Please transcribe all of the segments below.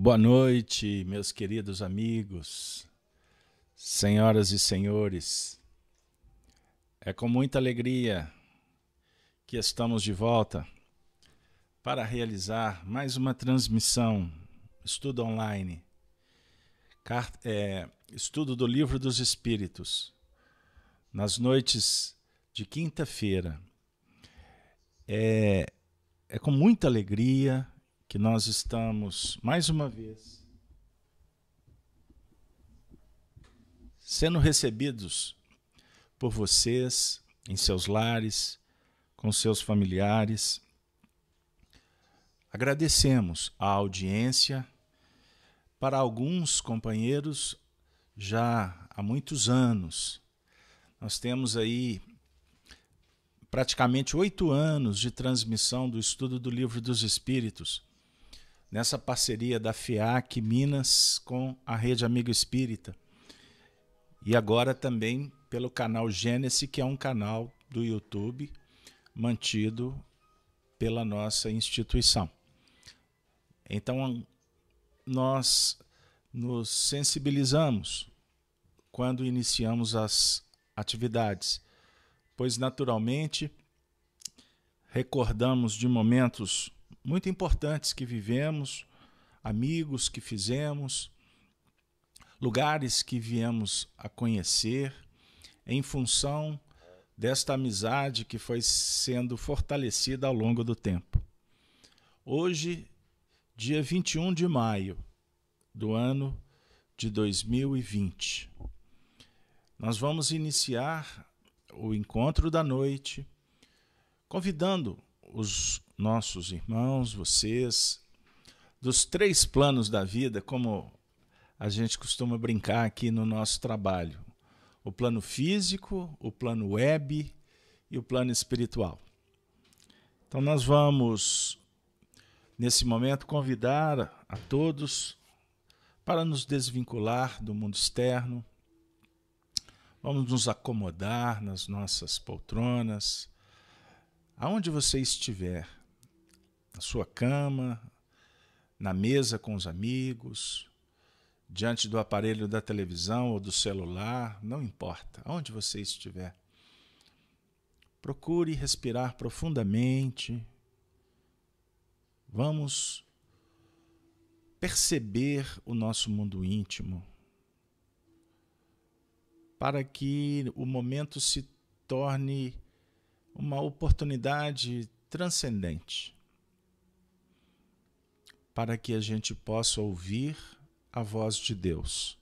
Boa noite, meus queridos amigos, senhoras e senhores. É com muita alegria que estamos de volta para realizar mais uma transmissão, estudo online, estudo do Livro dos Espíritos, nas noites de quinta-feira. É com muita alegria que nós estamos, mais uma vez, sendo recebidos por vocês em seus lares, com seus familiares. Agradecemos a audiência. Para alguns companheiros, já há muitos anos. Nós temos aí praticamente 8 anos de transmissão do estudo do Livro dos Espíritos, nessa parceria da FEAC Minas com a Rede Amigo Espírita. E agora também pelo canal Gênesis, que é um canal do YouTube mantido pela nossa instituição. Então, nós nos sensibilizamos quando iniciamos as atividades, pois naturalmente recordamos de momentos muito importantes que vivemos, amigos que fizemos, lugares que viemos a conhecer, em função desta amizade que foi sendo fortalecida ao longo do tempo. Hoje, dia 21 de maio do ano de 2020, nós vamos iniciar o encontro da noite, convidando os nossos irmãos, vocês, dos 3 planos da vida, como a gente costuma brincar aqui no nosso trabalho: o plano físico, o plano web e o plano espiritual. Então nós vamos, nesse momento, convidar a todos para nos desvincular do mundo externo. Vamos nos acomodar nas nossas poltronas, aonde você estiver, na sua cama, na mesa com os amigos, diante do aparelho da televisão ou do celular, não importa, aonde você estiver. Procure respirar profundamente. Vamos perceber o nosso mundo íntimo, para que o momento se torne uma oportunidade transcendente, para que a gente possa ouvir a voz de Deus.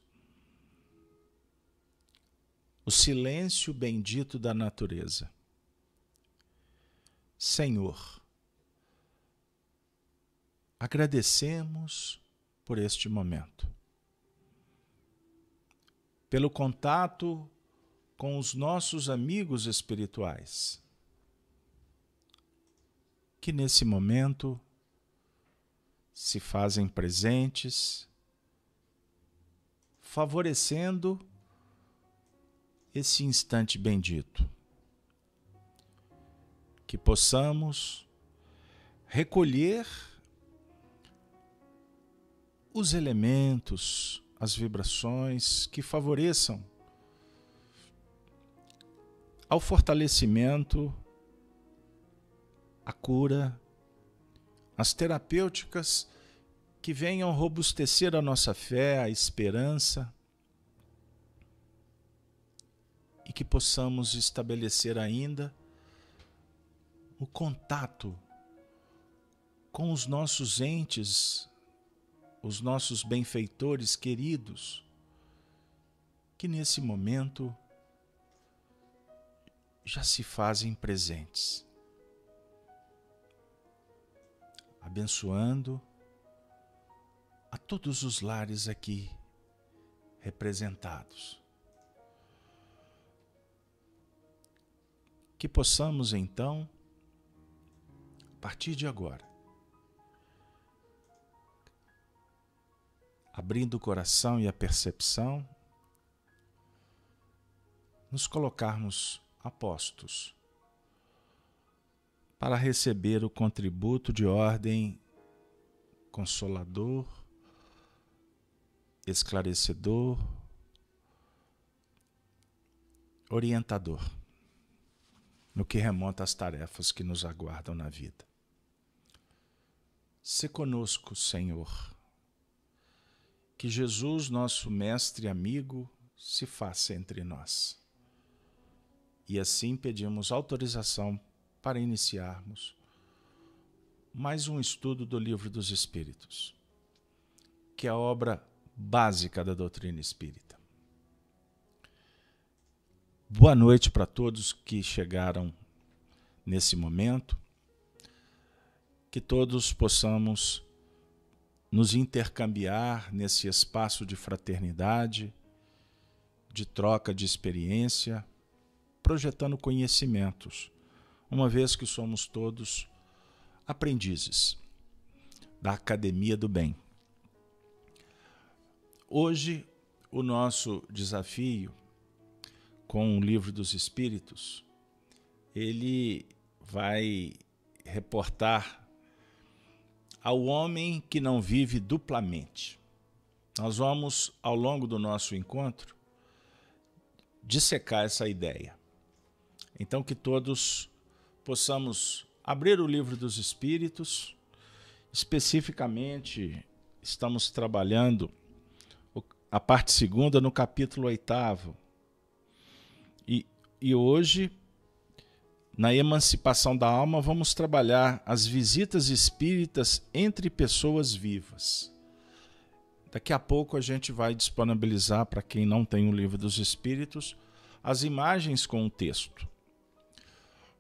O silêncio bendito da natureza. Senhor, agradecemos por este momento, pelo contato com os nossos amigos espirituais, que nesse momento se fazem presentes, favorecendo esse instante bendito. Que possamos recolher os elementos, as vibrações que favoreçam ao fortalecimento, a cura, as terapêuticas que venham robustecer a nossa fé, a esperança, e que possamos estabelecer ainda o contato com os nossos entes, os nossos benfeitores queridos, que nesse momento já se fazem presentes, abençoando a todos os lares aqui representados. Que possamos então, a partir de agora, abrindo o coração e a percepção, nos colocarmos a postos para receber o contributo de ordem consolador, esclarecedor, orientador no que remonta às tarefas que nos aguardam na vida. Se conosco, Senhor, que Jesus, nosso mestre e amigo, se faça entre nós. E assim pedimos autorização para iniciarmos mais um estudo do Livro dos Espíritos, que é a obra básica da doutrina espírita. Boa noite para todos que chegaram nesse momento, que todos possamos nos intercambiar nesse espaço de fraternidade, de troca de experiência, projetando conhecimentos, uma vez que somos todos aprendizes da Academia do Bem. Hoje, o nosso desafio com o Livro dos Espíritos, ele vai reportar ao homem que não vive duplamente. Nós vamos, ao longo do nosso encontro, dissecar essa ideia. Então, que todos possamos abrir o Livro dos Espíritos. Especificamente, estamos trabalhando a parte 2ª no capítulo 8º. E hoje, na emancipação da alma, vamos trabalhar as visitas espíritas entre pessoas vivas. Daqui a pouco a gente vai disponibilizar, para quem não tem o Livro dos Espíritos, as imagens com o texto.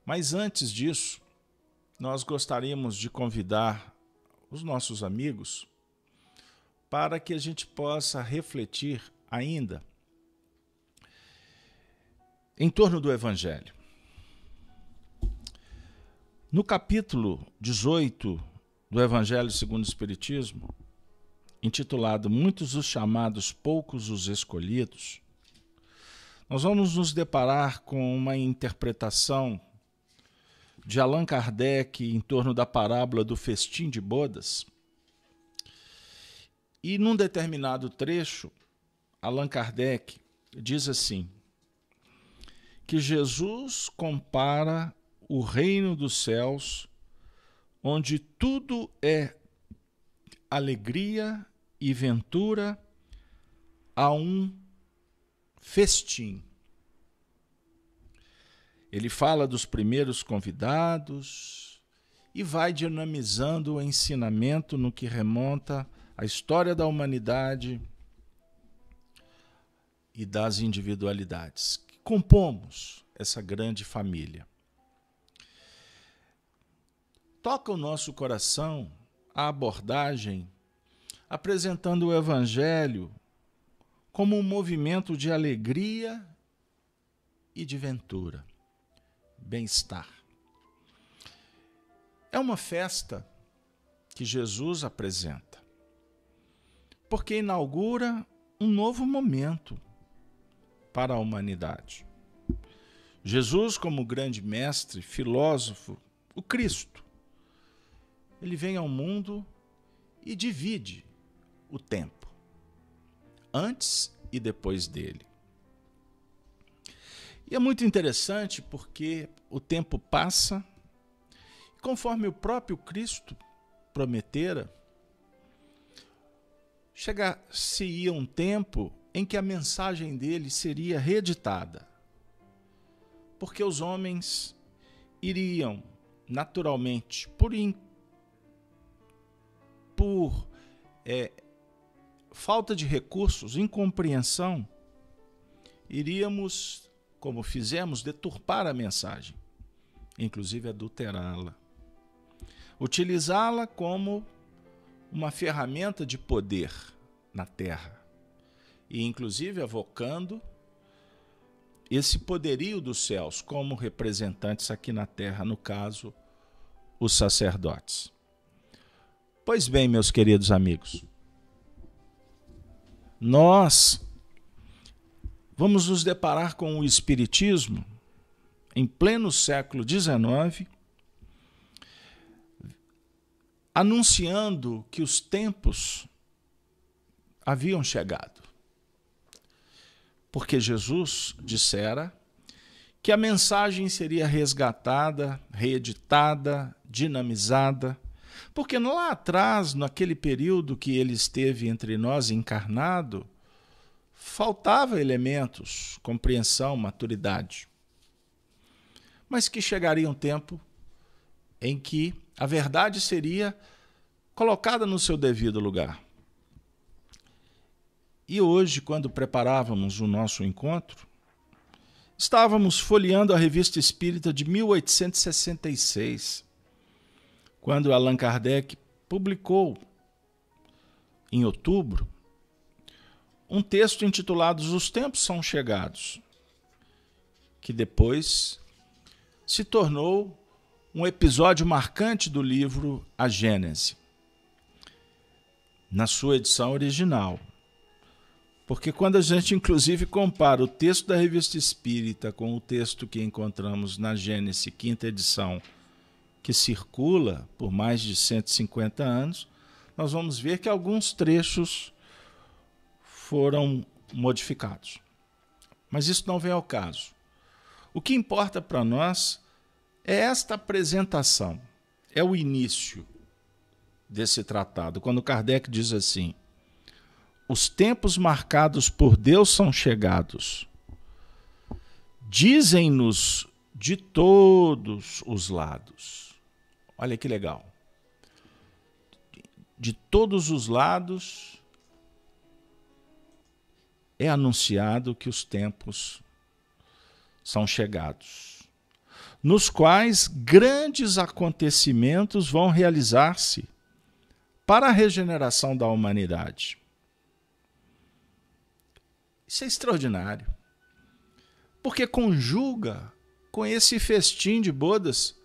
Mas antes disso, nós gostaríamos de convidar os nossos amigos para que a gente possa refletir ainda em torno do Evangelho. No capítulo 18 do Evangelho segundo o Espiritismo, intitulado Muitos os chamados, poucos os escolhidos, nós vamos nos deparar com uma interpretação de Allan Kardec em torno da parábola do festim de bodas. E num determinado trecho, Allan Kardec diz assim, que Jesus compara o reino dos céus, onde tudo é alegria e ventura, a um festim. Ele fala dos primeiros convidados e vai dinamizando o ensinamento no que remonta à história da humanidade e das individualidades que compomos essa grande família. Toca o nosso coração a abordagem apresentando o Evangelho como um movimento de alegria e de ventura, bem-estar. É uma festa que Jesus apresenta, porque inaugura um novo momento para a humanidade. Jesus, como grande mestre, filósofo, o Cristo, ele vem ao mundo e divide o tempo, antes e depois dele. E é muito interessante porque o tempo passa, e conforme o próprio Cristo prometera, chegar-se-ia um tempo em que a mensagem dele seria reeditada, porque os homens iriam naturalmente, por falta de recursos, incompreensão, iríamos, como fizemos, deturpar a mensagem, inclusive adulterá-la, utilizá-la como uma ferramenta de poder na Terra, e inclusive evocando esse poderio dos céus como representantes aqui na Terra, no caso, os sacerdotes. Pois bem, meus queridos amigos, nós vamos nos deparar com o Espiritismo em pleno século XIX, anunciando que os tempos haviam chegado. Porque Jesus dissera que a mensagem seria resgatada, reeditada, dinamizada, porque lá atrás, naquele período que ele esteve entre nós encarnado, faltava elementos, compreensão, maturidade. Mas que chegaria um tempo em que a verdade seria colocada no seu devido lugar. E hoje, quando preparávamos o nosso encontro, estávamos folheando a Revista Espírita de 1866, quando Allan Kardec publicou, em outubro, um texto intitulado Os Tempos São Chegados, que depois se tornou um episódio marcante do livro A Gênese, na sua edição original. Porque quando a gente, inclusive, compara o texto da Revista Espírita com o texto que encontramos na Gênese, quinta edição, que circula por mais de 150 anos, nós vamos ver que alguns trechos foram modificados. Mas isso não vem ao caso. O que importa para nós é esta apresentação, é o início desse tratado, quando Kardec diz assim: os tempos marcados por Deus são chegados. Dizem-nos de todos os lados. Olha que legal. De todos os lados é anunciado que os tempos são chegados, nos quais grandes acontecimentos vão realizar-se para a regeneração da humanidade. Isso é extraordinário, porque conjuga com esse festim de bodas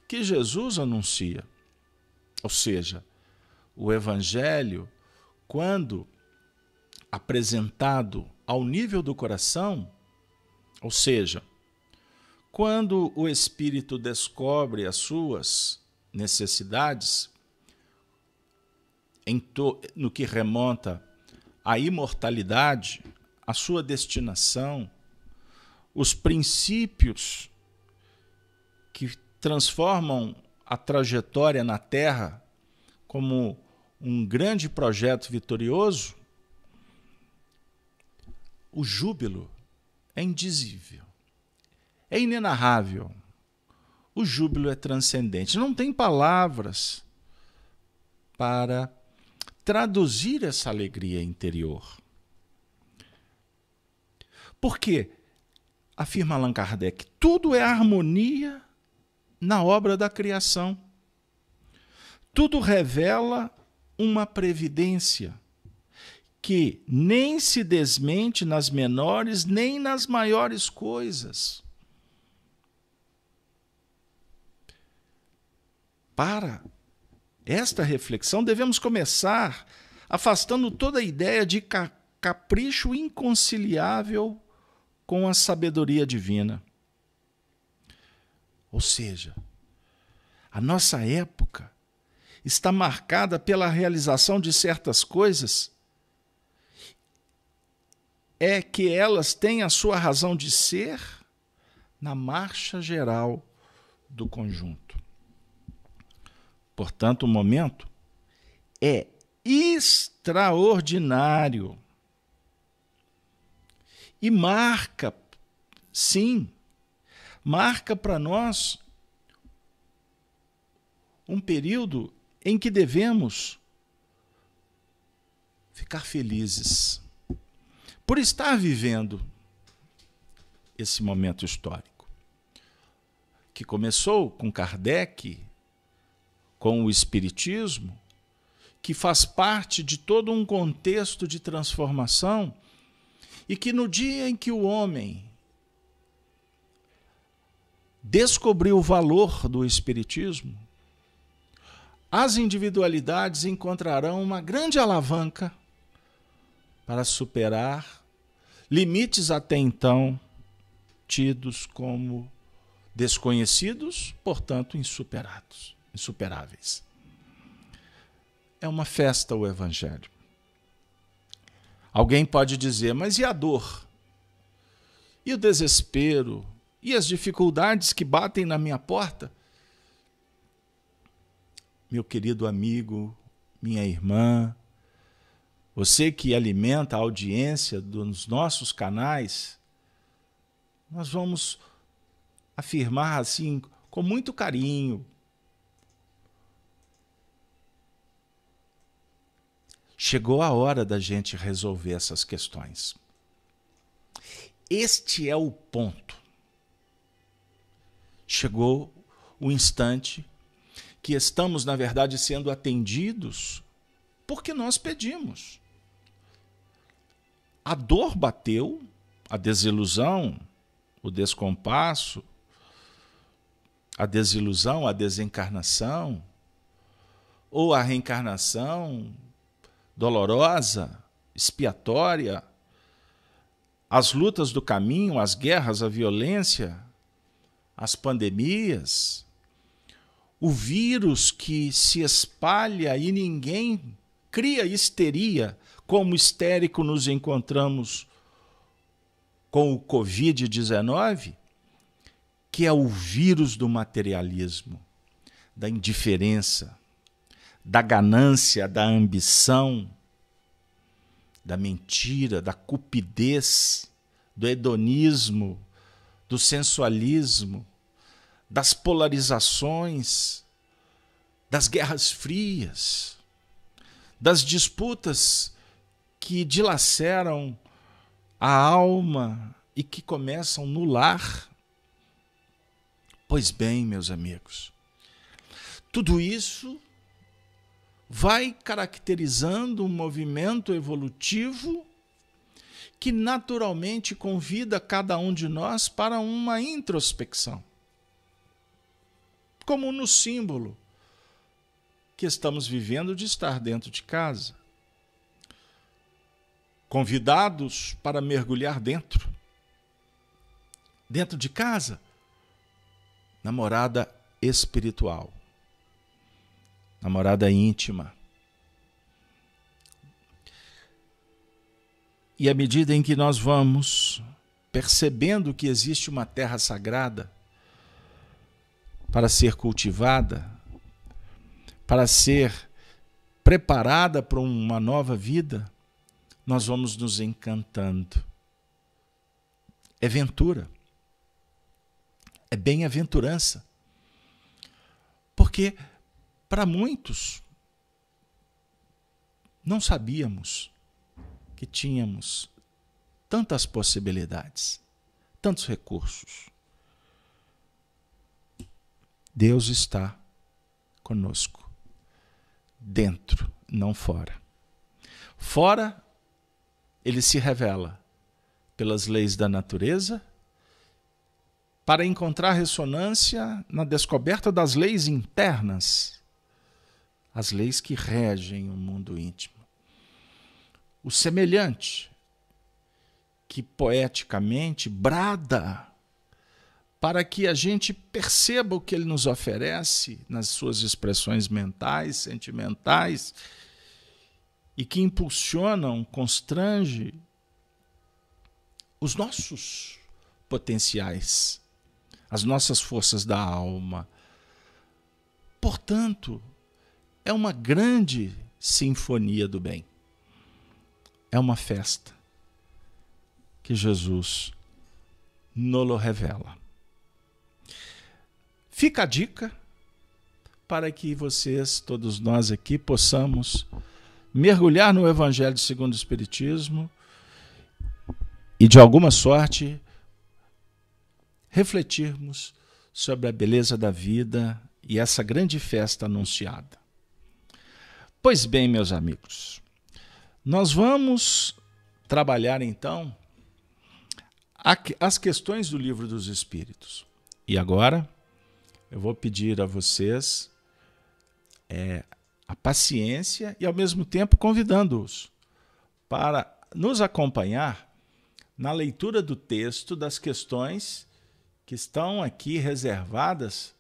que Jesus anuncia. Ou seja, o Evangelho, quando apresentado ao nível do coração, ou seja, quando o Espírito descobre as suas necessidades, no que remonta à imortalidade, a sua destinação, os princípios que transformam a trajetória na Terra como um grande projeto vitorioso, o júbilo é indizível, é inenarrável. O júbilo é transcendente. Não tem palavras para traduzir essa alegria interior. Porque, afirma Allan Kardec, tudo é harmonia na obra da criação. Tudo revela uma previdência que nem se desmente nas menores nem nas maiores coisas. Para esta reflexão, devemos começar afastando toda a ideia de capricho inconciliável com a sabedoria divina. Ou seja, a nossa época está marcada pela realização de certas coisas, é que elas têm a sua razão de ser na marcha geral do conjunto. Portanto, o momento é extraordinário e marca, sim, marca para nós um período em que devemos ficar felizes por estar vivendo esse momento histórico, que começou com Kardec, com o Espiritismo, que faz parte de todo um contexto de transformação, e que no dia em que o homem descobriu o valor do Espiritismo, as individualidades encontrarão uma grande alavanca para superar limites até então tidos como desconhecidos, portanto insuperáveis. É uma festa o Evangelho. Alguém pode dizer, mas e a dor? E o desespero? E as dificuldades que batem na minha porta? Meu querido amigo, minha irmã, você que alimenta a audiência dos nossos canais, nós vamos afirmar assim, com muito carinho, chegou a hora da gente resolver essas questões. Este é o ponto. Chegou o instante que estamos, na verdade, sendo atendidos porque nós pedimos. A dor bateu, a desilusão, o descompasso, a desilusão, a desencarnação, ou a reencarnação dolorosa, expiatória, as lutas do caminho, as guerras, a violência, as pandemias, o vírus que se espalha e ninguém cria histeria, como histérico nos encontramos com o Covid-19, que é o vírus do materialismo, da indiferença, da ganância, da ambição, da mentira, da cupidez, do hedonismo, do sensualismo, das polarizações, das guerras frias, das disputas que dilaceram a alma e que começam no lar. Pois bem, meus amigos, tudo isso vai caracterizando um movimento evolutivo que naturalmente convida cada um de nós para uma introspecção. Como no símbolo que estamos vivendo de estar dentro de casa. Convidados para mergulhar dentro de casa, na morada espiritual, na morada íntima. E à medida em que nós vamos percebendo que existe uma terra sagrada para ser cultivada, para ser preparada para uma nova vida, nós vamos nos encantando. É ventura. É bem-aventurança. Porque, para muitos, não sabíamos que tínhamos tantas possibilidades, tantos recursos. Deus está conosco, dentro, não fora. Fora, ele se revela pelas leis da natureza, para encontrar ressonância na descoberta das leis internas, as leis que regem o mundo íntimo. O semelhante, que poeticamente brada para que a gente perceba o que ele nos oferece nas suas expressões mentais, sentimentais, e que impulsionam, constrange os nossos potenciais, as nossas forças da alma. Portanto, é uma grande sinfonia do bem. É uma festa que Jesus nos revela. Fica a dica para que vocês, todos nós aqui, possamos mergulhar no Evangelho segundo o Espiritismo e, de alguma sorte, refletirmos sobre a beleza da vida e essa grande festa anunciada. Pois bem, meus amigos, nós vamos trabalhar então as questões do Livro dos Espíritos. E agora eu vou pedir a vocês a paciência e, ao mesmo tempo, convidando-os para nos acompanhar na leitura do texto das questões que estão aqui reservadas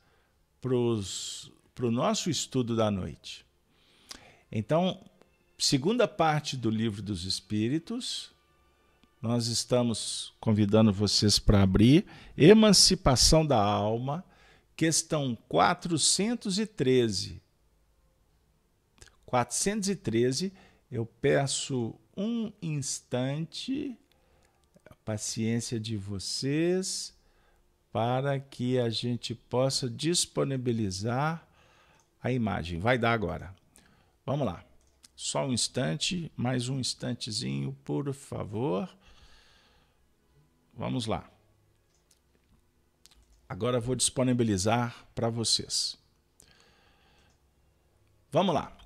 para o nosso estudo da noite. Então, segunda parte do Livro dos Espíritos. Nós estamos convidando vocês para abrir Emancipação da Alma, questão 413. 413, eu peço um instante, a paciência de vocês, para que a gente possa disponibilizar a imagem. Vai dar agora. Vamos lá. Só um instante, mais um instantezinho, por favor. Vamos lá. Agora vou disponibilizar para vocês. Vamos lá.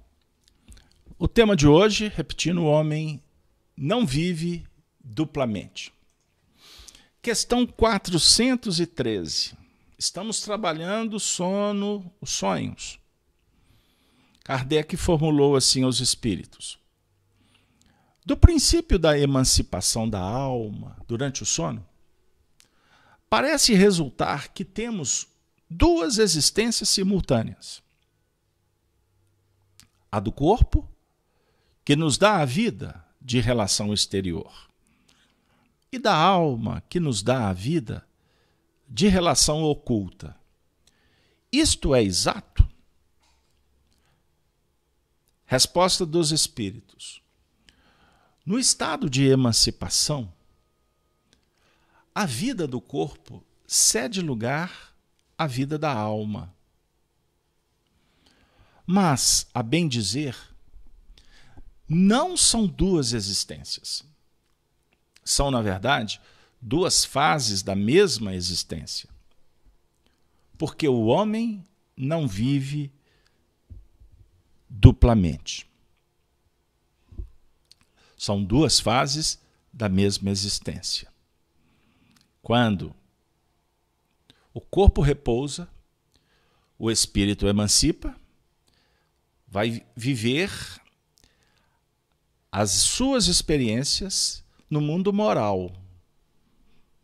O tema de hoje, repetindo, o homem não vive duplamente. Questão 413. Estamos trabalhando os sonhos. Kardec formulou assim aos espíritos: do princípio da emancipação da alma durante o sono, parece resultar que temos duas existências simultâneas. A do corpo, que nos dá a vida de relação exterior, e da alma, que nos dá a vida de relação oculta. Isto é exato? Resposta dos espíritos: no estado de emancipação, a vida do corpo cede lugar à vida da alma. Mas, a bem dizer, não são duas existências. São, na verdade, duas fases da mesma existência. Porque o homem não vive duplamente. São duas fases da mesma existência. Quando o corpo repousa, o espírito emancipa, vai viver as suas experiências no mundo moral,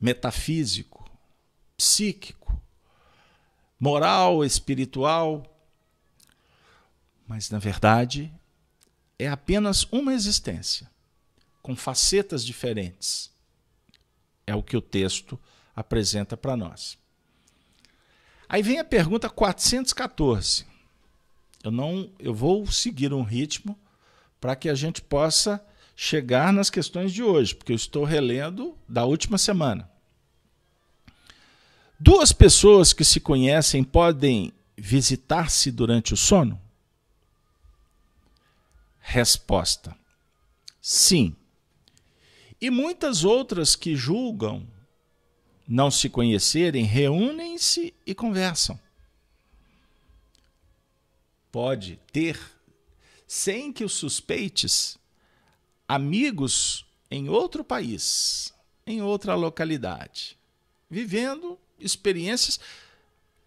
metafísico, psíquico, moral, espiritual. Mas, na verdade, é apenas uma existência, com facetas diferentes. É o que o texto apresenta para nós. Aí vem a pergunta 414. Eu vou seguir um ritmo para que a gente possa chegar nas questões de hoje, porque eu estou relendo da última semana. Duas pessoas que se conhecem podem visitar-se durante o sono? Resposta: sim. E muitas outras que julgam não se conhecerem reúnem-se e conversam. Pode ter, sem que os suspeites, amigos em outro país, em outra localidade, vivendo experiências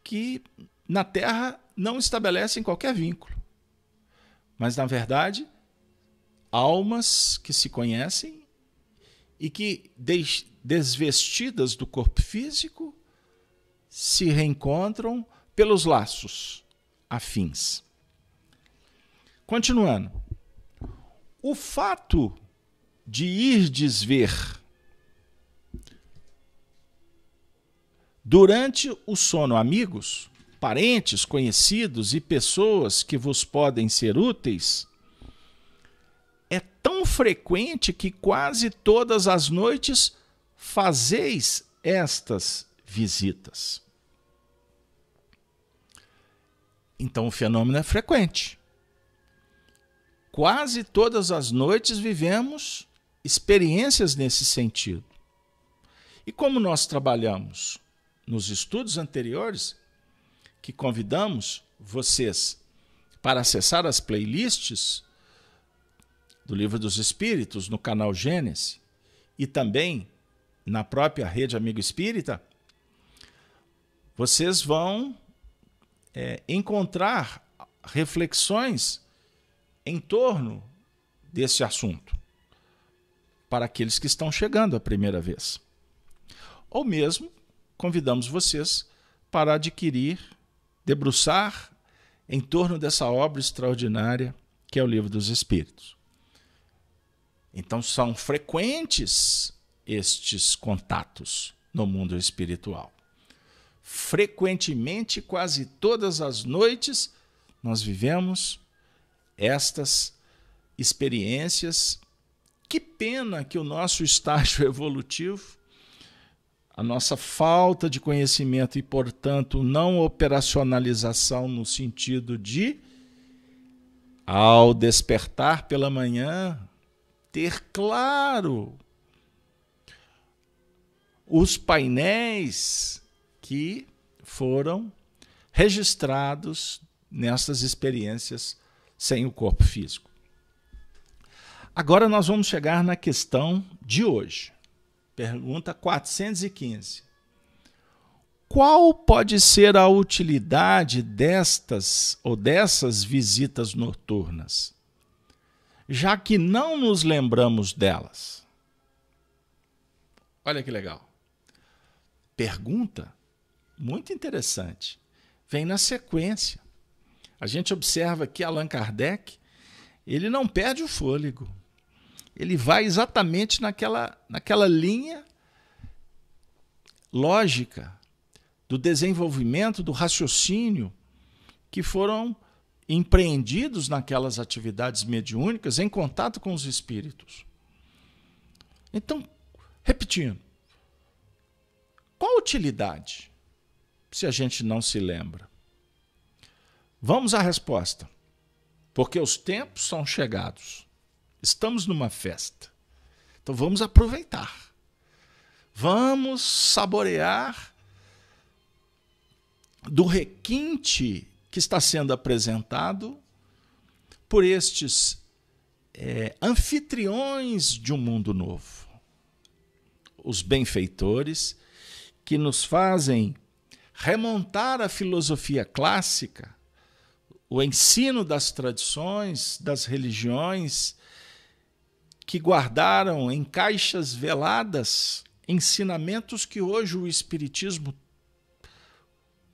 que na Terra não estabelecem qualquer vínculo. Mas, na verdade, almas que se conhecem e que, desvestidas do corpo físico, se reencontram pelos laços afins. Continuando. O fato de irdes ver durante o sono amigos, parentes, conhecidos e pessoas que vos podem ser úteis é tão frequente que quase todas as noites fazeis estas visitas. Então o fenômeno é frequente. Quase todas as noites vivemos experiências nesse sentido. E como nós trabalhamos nos estudos anteriores, que convidamos vocês para acessar as playlists do Livro dos Espíritos no canal Gênesis e também na própria Rede Amigo Espírita, vocês vão encontrar reflexões em torno desse assunto para aqueles que estão chegando a primeira vez. Ou mesmo convidamos vocês para adquirir, debruçar em torno dessa obra extraordinária que é o Livro dos Espíritos. Então são frequentes estes contatos no mundo espiritual. Frequentemente, quase todas as noites, nós vivemos estas experiências. Que pena que o nosso estágio evolutivo, a nossa falta de conhecimento e, portanto, não operacionalização no sentido de, ao despertar pela manhã, ter claro os painéis que foram registrados nessas experiências sem o corpo físico. Agora nós vamos chegar na questão de hoje. Pergunta 415. Qual pode ser a utilidade dessas visitas noturnas, já que não nos lembramos delas? Olha que legal. Pergunta muito interessante. Vem na sequência. A gente observa que Allan Kardec, ele não perde o fôlego. Ele vai exatamente naquela linha lógica do desenvolvimento, do raciocínio que foram empreendidos naquelas atividades mediúnicas em contato com os espíritos. Então, repetindo, qual a utilidade se a gente não se lembra? Vamos à resposta. Porque os tempos são chegados. Estamos numa festa. Então vamos aproveitar. Vamos saborear do requinte que está sendo apresentado por estes anfitriões de um mundo novo. Os benfeitores que nos fazem remontar a filosofia clássica, o ensino das tradições, das religiões, que guardaram em caixas veladas ensinamentos que hoje o Espiritismo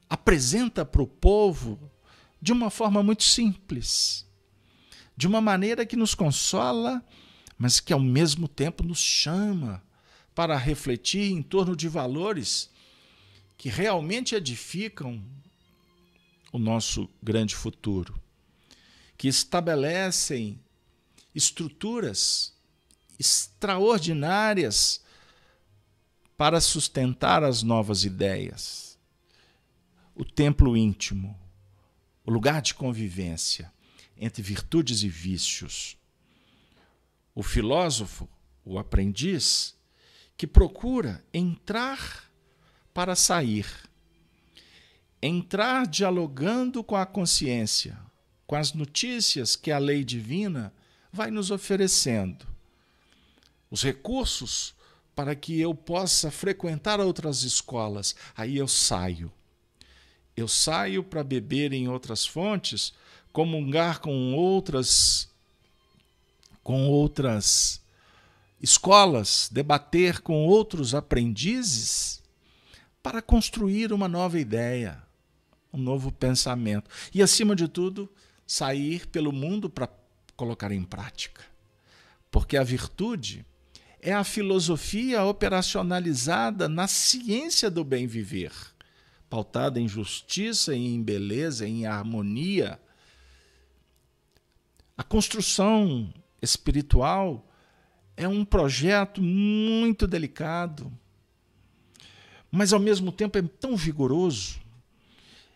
apresenta para o povo de uma forma muito simples, de uma maneira que nos consola, mas que ao mesmo tempo nos chama para refletir em torno de valores que realmente edificam o nosso grande futuro, que estabelecem estruturas extraordinárias para sustentar as novas ideias. O templo íntimo, o lugar de convivência entre virtudes e vícios. O filósofo, o aprendiz, que procura entrar para sair. Entrar dialogando com a consciência, com as notícias que a lei divina vai nos oferecendo. Os recursos para que eu possa frequentar outras escolas. Aí eu saio. Eu saio para beber em outras fontes, comungar com outras escolas, debater com outros aprendizes para construir uma nova ideia, um novo pensamento. E, acima de tudo, sair pelo mundo para colocar em prática. Porque a virtude é a filosofia operacionalizada na ciência do bem viver, pautada em justiça, em beleza, em harmonia. A construção espiritual é um projeto muito delicado, mas ao mesmo tempo é tão vigoroso.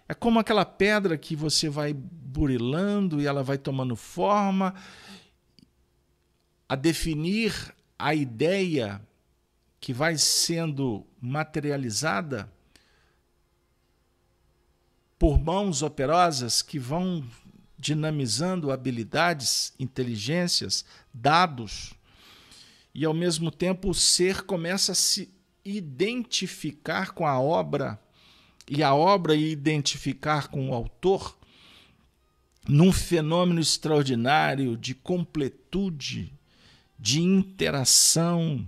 É como aquela pedra que você vai burilando e ela vai tomando forma a definir a ideia que vai sendo materializada por mãos operosas que vão dinamizando habilidades, inteligências, dados, e ao mesmo tempo o ser começa a se identificar com a obra e a obra identificar com o autor num fenômeno extraordinário de completude, de interação,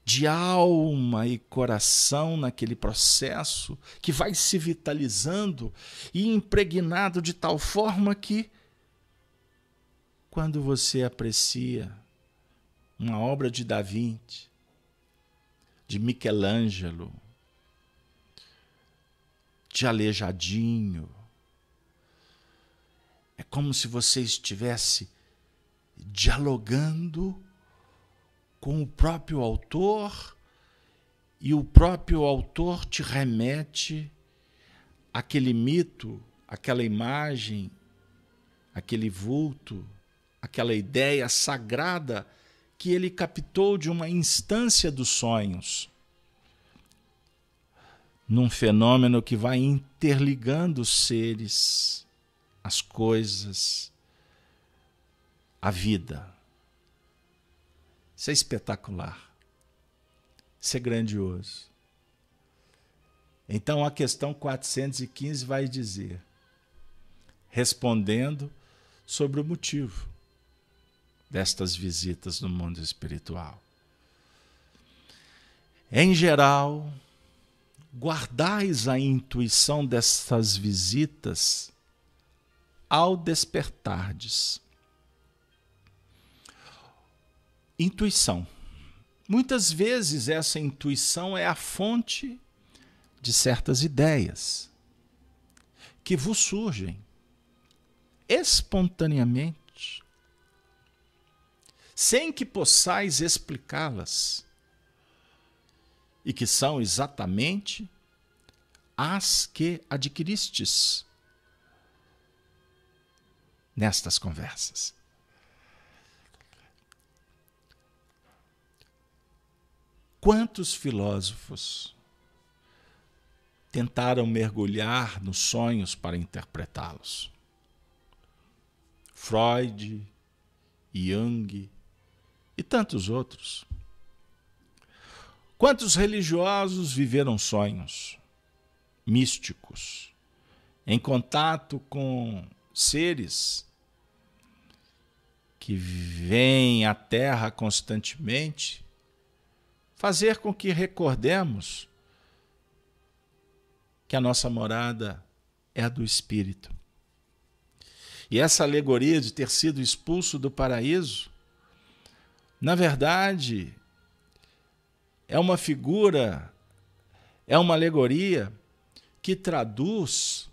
de alma e coração naquele processo que vai se vitalizando e impregnado de tal forma que, quando você aprecia uma obra de Da Vinci, de Michelangelo, de Aleijadinho. É como se você estivesse dialogando com o próprio autor e o próprio autor te remete àquele mito, àquela imagem, aquele vulto, aquela ideia sagrada que ele captou de uma instância dos sonhos, num fenômeno que vai interligando os seres, as coisas, a vida. Isso é espetacular. Isso é grandioso. Então a questão 415 vai dizer, respondendo sobre o motivo destas visitas no mundo espiritual. Em geral, guardais a intuição destas visitas ao despertardes. Intuição. Muitas vezes essa intuição é a fonte de certas ideias que vos surgem espontaneamente, sem que possais explicá-las, e que são exatamente as que adquiristes nestas conversas. Quantos filósofos tentaram mergulhar nos sonhos para interpretá-los? Freud, Jung e tantos outros. Quantos religiosos viveram sonhos místicos, em contato com seres que vêm à Terra constantemente, fazer com que recordemos que a nossa morada é a do Espírito. E essa alegoria de ter sido expulso do paraíso, na verdade, é uma figura, é uma alegoria que traduz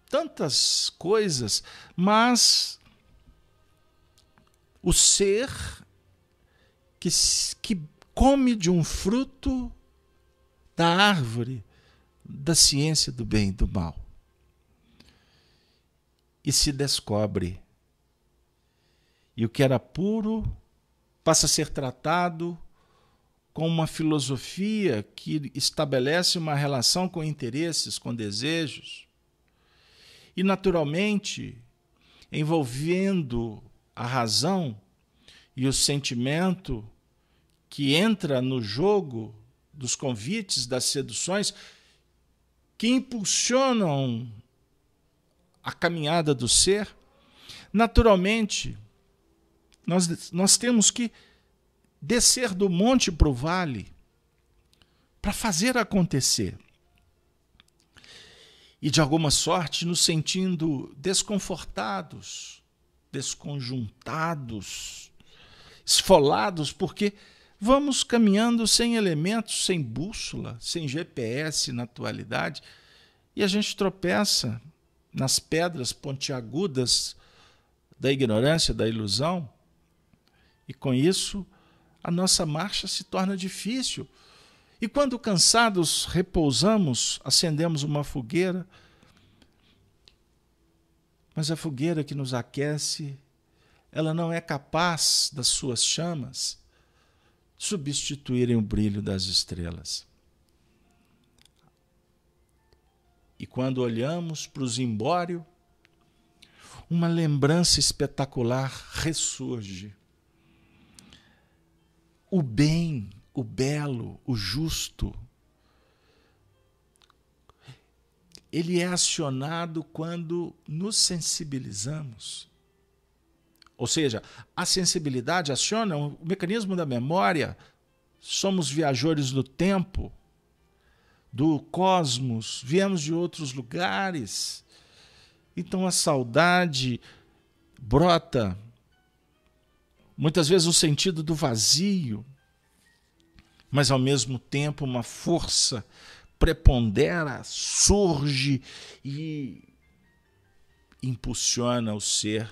tantas coisas, mas o ser que come de um fruto da árvore da ciência do bem e do mal e se descobre. E o que era puro passa a ser tratado com uma filosofia que estabelece uma relação com interesses, com desejos, e naturalmente envolvendo a razão e o sentimento que entra no jogo dos convites, das seduções, que impulsionam a caminhada do ser. Naturalmente, nós temos que descer do monte para o vale para fazer acontecer. E, de alguma sorte, nos sentindo desconfortados, desconjuntados, esfolados, porque vamos caminhando sem elementos, sem bússola, sem GPS na atualidade, e a gente tropeça nas pedras pontiagudas da ignorância, da ilusão, e com isso a nossa marcha se torna difícil. E quando cansados repousamos, acendemos uma fogueira, mas a fogueira que nos aquece, ela não é capaz das suas chamas substituírem o brilho das estrelas. E quando olhamos para o zimbório, uma lembrança espetacular ressurge. O bem, o belo, o justo, ele é acionado quando nos sensibilizamos. Ou seja, a sensibilidade aciona o mecanismo da memória. Somos viajores do tempo, do cosmos, viemos de outros lugares. Então a saudade brota muitas vezes o sentido do vazio, mas ao mesmo tempo uma força prepondera, surge e impulsiona o ser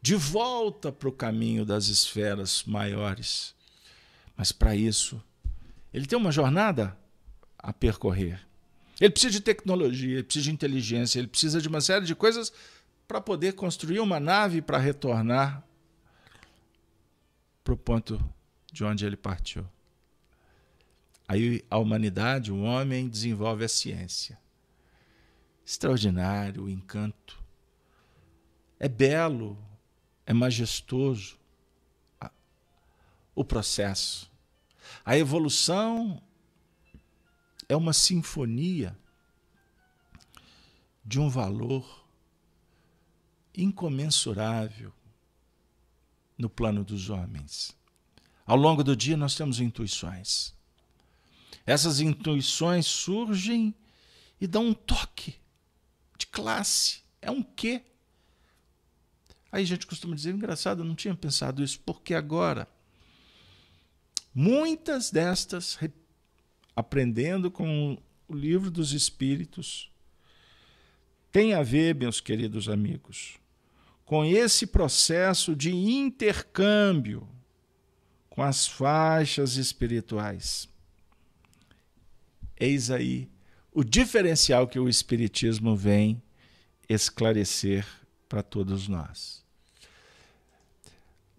de volta para o caminho das esferas maiores. Mas para isso, ele tem uma jornada a percorrer. Ele precisa de tecnologia, ele precisa de inteligência, ele precisa de uma série de coisas para poder construir uma nave para retornar para o ponto de onde ele partiu. Aí a humanidade, o homem, desenvolve a ciência. Extraordinário o encanto. É belo, é majestoso o processo. A evolução é uma sinfonia de um valor incomensurável no plano dos homens. Ao longo do dia nós temos intuições. Essas intuições surgem e dão um toque de classe. É um quê? Aí a gente costuma dizer, engraçado, eu não tinha pensado isso, porque agora muitas destas, aprendendo com o livro dos Espíritos, tem a ver, meus queridos amigos, com esse processo de intercâmbio com as faixas espirituais. Eis aí o diferencial que o Espiritismo vem esclarecer para todos nós.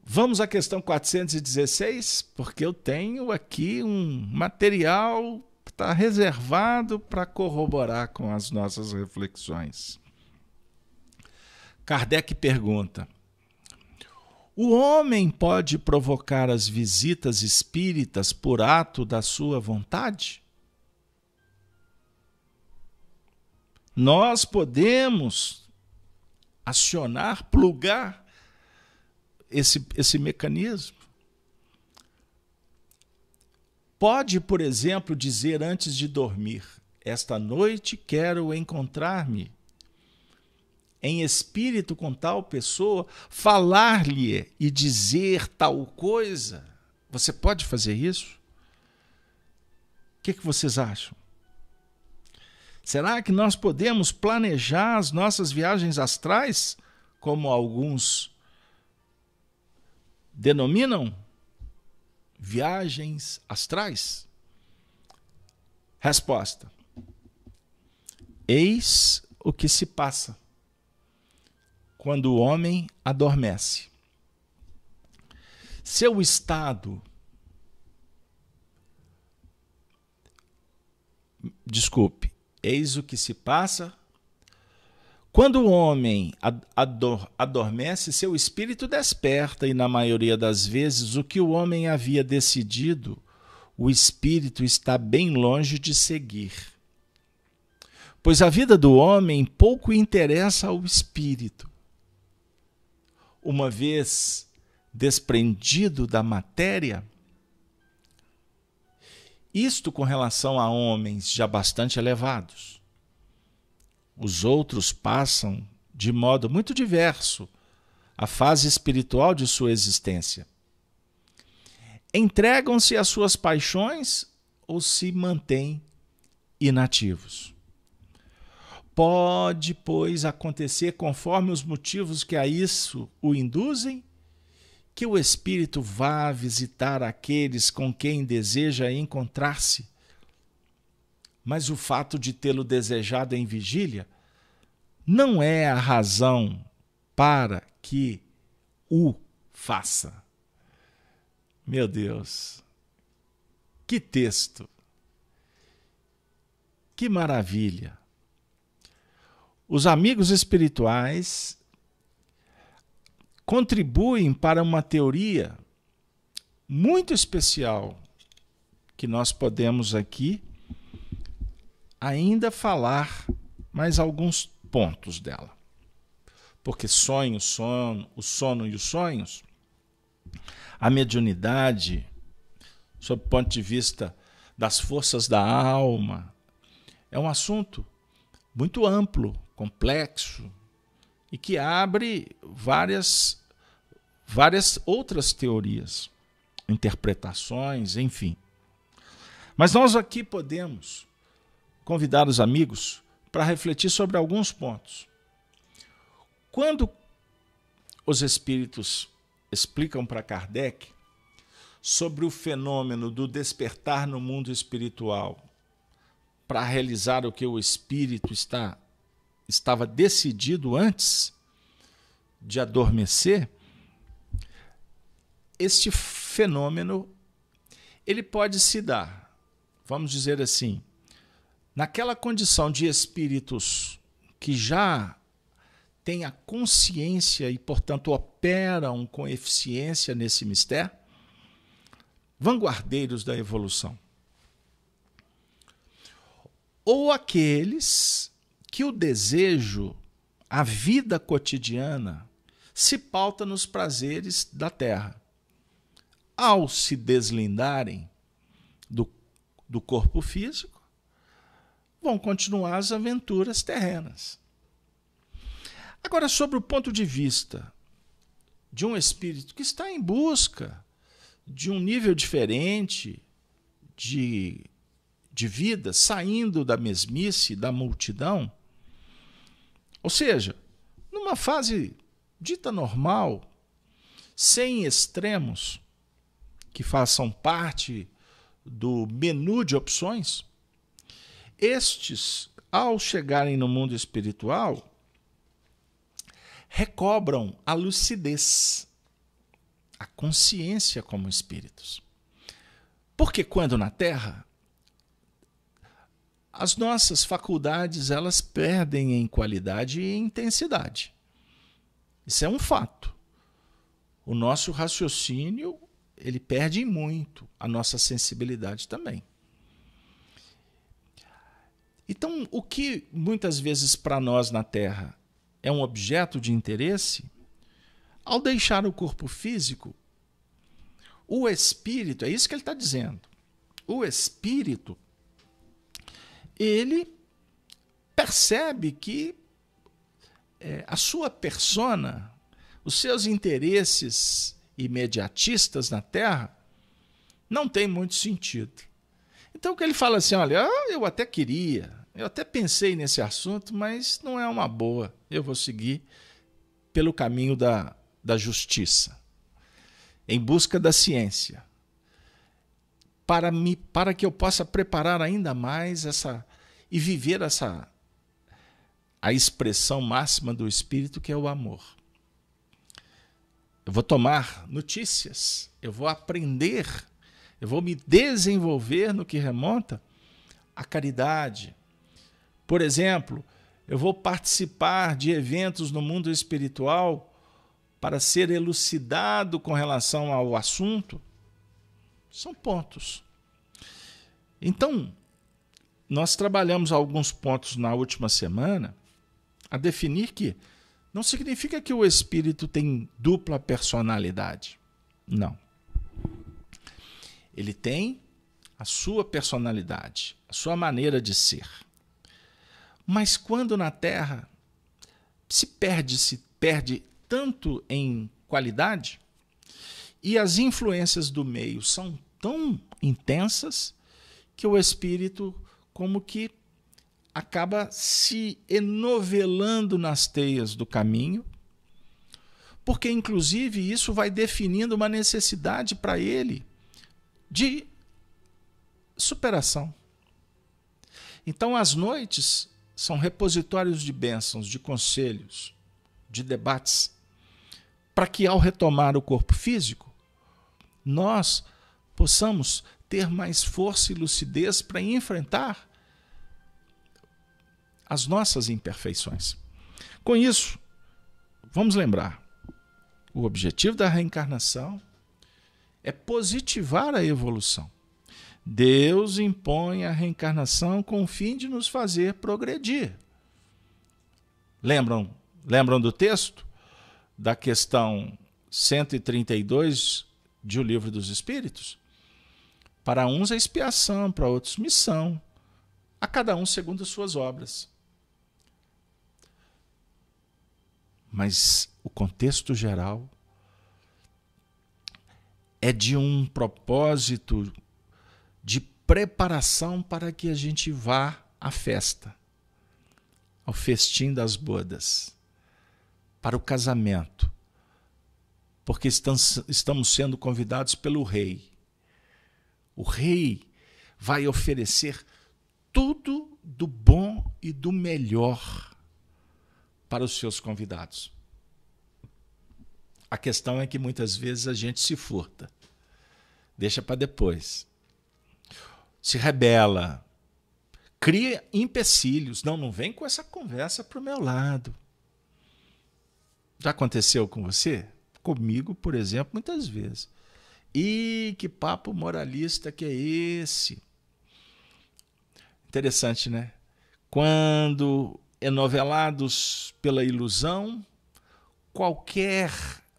Vamos à questão 416, porque eu tenho aqui um material que está reservado para corroborar com as nossas reflexões. Kardec pergunta: o homem pode provocar as visitas espíritas por ato da sua vontade? Nós podemos acionar, plugar esse mecanismo. Pode, por exemplo, dizer antes de dormir: esta noite quero encontrar-me em espírito com tal pessoa, falar-lhe e dizer tal coisa. Você pode fazer isso? O que vocês acham? Será que nós podemos planejar as nossas viagens astrais, como alguns denominam? Viagens astrais? Resposta: eis o que se passa quando o homem adormece. Seu estado, eis o que se passa quando o homem adormece, seu espírito desperta, e na maioria das vezes o que o homem havia decidido, o espírito está bem longe de seguir. Pois a vida do homem pouco interessa ao espírito. Uma vez desprendido da matéria, isto com relação a homens já bastante elevados. Os outros passam de modo muito diverso a fase espiritual de sua existência. Entregam-se às suas paixões ou se mantêm inativos. Pode, pois, acontecer, conforme os motivos que a isso o induzem, que o espírito vá visitar aqueles com quem deseja encontrar-se, mas o fato de tê-lo desejado em vigília não é a razão para que o faça. Meu Deus, que texto! Que maravilha! Os amigos espirituais contribuem para uma teoria muito especial que nós podemos aqui ainda falar mais alguns pontos dela. Porque o sono e os sonhos, a mediunidade, sob o ponto de vista das forças da alma, é um assunto muito amplo, complexo, e que abre várias várias outras teorias, interpretações, enfim. Mas nós aqui podemos convidar os amigos para refletir sobre alguns pontos. Quando os espíritos explicam para Kardec sobre o fenômeno do despertar no mundo espiritual para realizar o que o espírito estava decidido antes de adormecer, este fenômeno ele pode se dar, vamos dizer assim, naquela condição de espíritos que já têm a consciência e, portanto, operam com eficiência nesse mistério, vanguardeiros da evolução. Ou aqueles que o desejo, a vida cotidiana, se pauta nos prazeres da terra. Ao se deslindarem do corpo físico, vão continuar as aventuras terrenas. Agora, sobre o ponto de vista de um espírito que está em busca de um nível diferente de vida, saindo da mesmice, da multidão, ou seja, numa fase dita normal, sem extremos que façam parte do menu de opções, estes, ao chegarem no mundo espiritual, recobram a lucidez, a consciência como espíritos. Porque quando na Terra, as nossas faculdades elas perdem em qualidade e intensidade. Isso é um fato. O nosso raciocínio ele perde muito, a nossa sensibilidade também. Então, o que muitas vezes para nós na Terra é um objeto de interesse, ao deixar o corpo físico, o espírito, é isso que ele está dizendo, o espírito, ele percebe que a sua persona, os seus interesses imediatistas na Terra, não tem muito sentido. Então o que ele fala assim, olha, eu até queria, eu até pensei nesse assunto, mas não é uma boa, eu vou seguir pelo caminho da justiça, em busca da ciência, para que eu possa preparar ainda mais e viver a expressão máxima do Espírito, que é o amor. Eu vou tomar notícias, eu vou aprender, eu vou me desenvolver no que remonta à caridade. Por exemplo, eu vou participar de eventos no mundo espiritual para ser elucidado com relação ao assunto. São pontos. Então, nós trabalhamos alguns pontos na última semana a definir que não significa que o espírito tem dupla personalidade. Não. Ele tem a sua personalidade, a sua maneira de ser. Mas quando na Terra se perde tanto em qualidade e as influências do meio são tão intensas que o espírito como que acaba se enovelando nas teias do caminho, porque inclusive isso vai definindo uma necessidade para ele de superação. Então as noites são repositórios de bênçãos, de conselhos, de debates, para que ao retomar o corpo físico, nós possamos ter mais força e lucidez para enfrentar as nossas imperfeições. Com isso, vamos lembrar, o objetivo da reencarnação é positivar a evolução. Deus impõe a reencarnação com o fim de nos fazer progredir. Lembram do texto? Da questão 132 de O Livro dos Espíritos? Para uns é expiação, para outros missão, a cada um segundo as suas obras. Mas o contexto geral é de um propósito de preparação para que a gente vá à festa, ao festim das bodas, para o casamento, porque estamos sendo convidados pelo rei. O rei vai oferecer tudo do bom e do melhor para os seus convidados. A questão é que muitas vezes a gente se furta, deixa para depois, se rebela, cria empecilhos. Não vem com essa conversa para o meu lado. Já aconteceu com você? Comigo, por exemplo, muitas vezes. E que papo moralista que é esse? Interessante, né? Quando enovelados pela ilusão, qualquer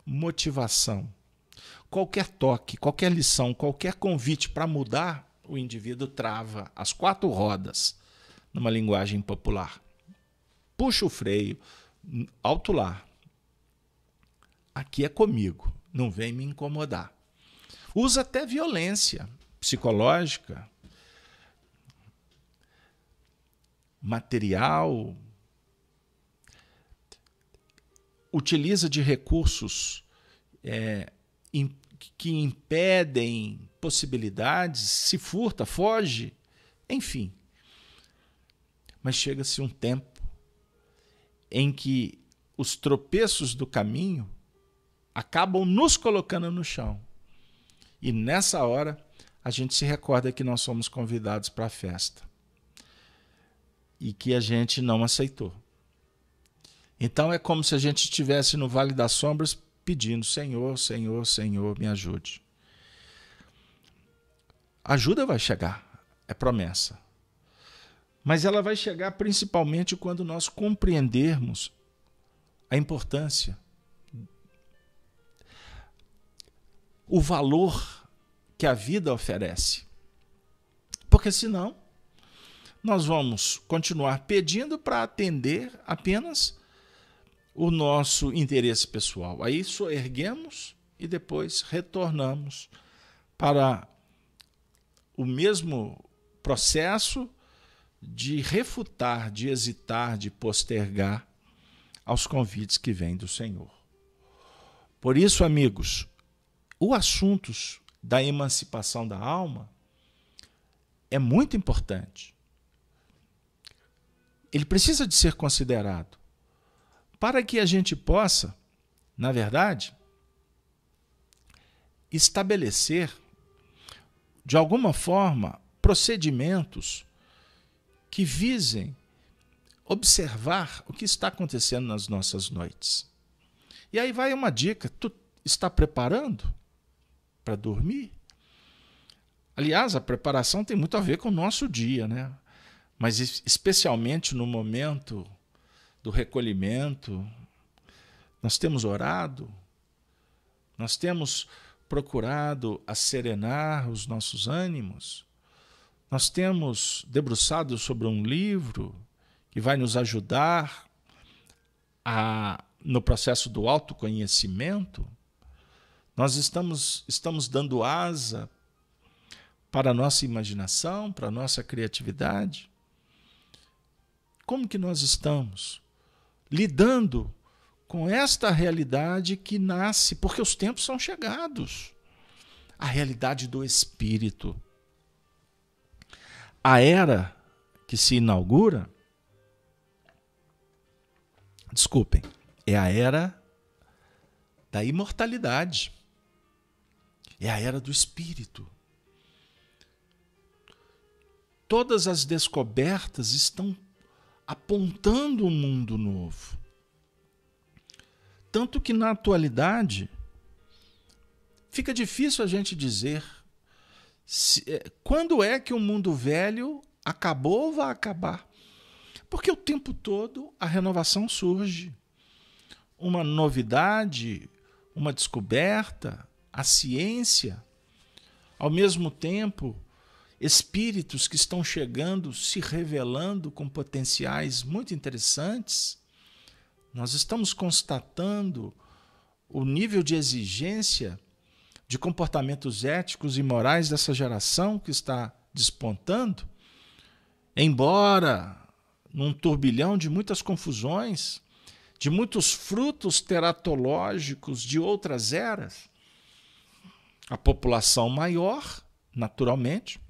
motivação, qualquer toque, qualquer lição, qualquer convite para mudar, o indivíduo trava as quatro rodas, numa linguagem popular. Puxa o freio, alto lá. Aqui é comigo, não vem me incomodar. Usa até violência psicológica, material, utiliza de recursos que impedem possibilidades, se furta, foge, enfim. Mas chega-se um tempo em que os tropeços do caminho acabam nos colocando no chão. E nessa hora a gente se recorda que nós somos convidados para a festa e que a gente não aceitou. Então é como se a gente estivesse no Vale das Sombras pedindo: Senhor, Senhor, Senhor, me ajude. A ajuda vai chegar, é promessa. Mas ela vai chegar principalmente quando nós compreendermos a importância, o valor que a vida oferece. Porque senão nós vamos continuar pedindo para atender apenas o nosso interesse pessoal. Aí soerguemos e depois retornamos para o mesmo processo de refutar, de hesitar, de postergar aos convites que vêm do Senhor. Por isso, amigos, o assunto da emancipação da alma é muito importante. Ele precisa de ser considerado para que a gente possa, na verdade, estabelecer, de alguma forma, procedimentos que visem observar o que está acontecendo nas nossas noites. E aí vai uma dica: tu está preparando para dormir? Aliás, a preparação tem muito a ver com o nosso dia, né? Mas especialmente no momento do recolhimento, nós temos orado, nós temos procurado asserenar os nossos ânimos, nós temos debruçado sobre um livro que vai nos ajudar no processo do autoconhecimento. Nós estamos dando asa para a nossa imaginação, para a nossa criatividade. Como que nós estamos lidando com esta realidade que nasce, porque os tempos são chegados, a realidade do espírito. A era que se inaugura, desculpem, é a era da imortalidade, é a era do espírito. Todas as descobertas estão apontando um mundo novo. Tanto que, na atualidade, fica difícil a gente dizer quando é que o mundo velho acabou ou vai acabar. Porque o tempo todo a renovação surge. Uma novidade, uma descoberta, a ciência. Ao mesmo tempo, espíritos que estão chegando, se revelando com potenciais muito interessantes. Nós estamos constatando o nível de exigência de comportamentos éticos e morais dessa geração que está despontando, embora num turbilhão de muitas confusões, de muitos frutos teratológicos de outras eras, a população maior, naturalmente,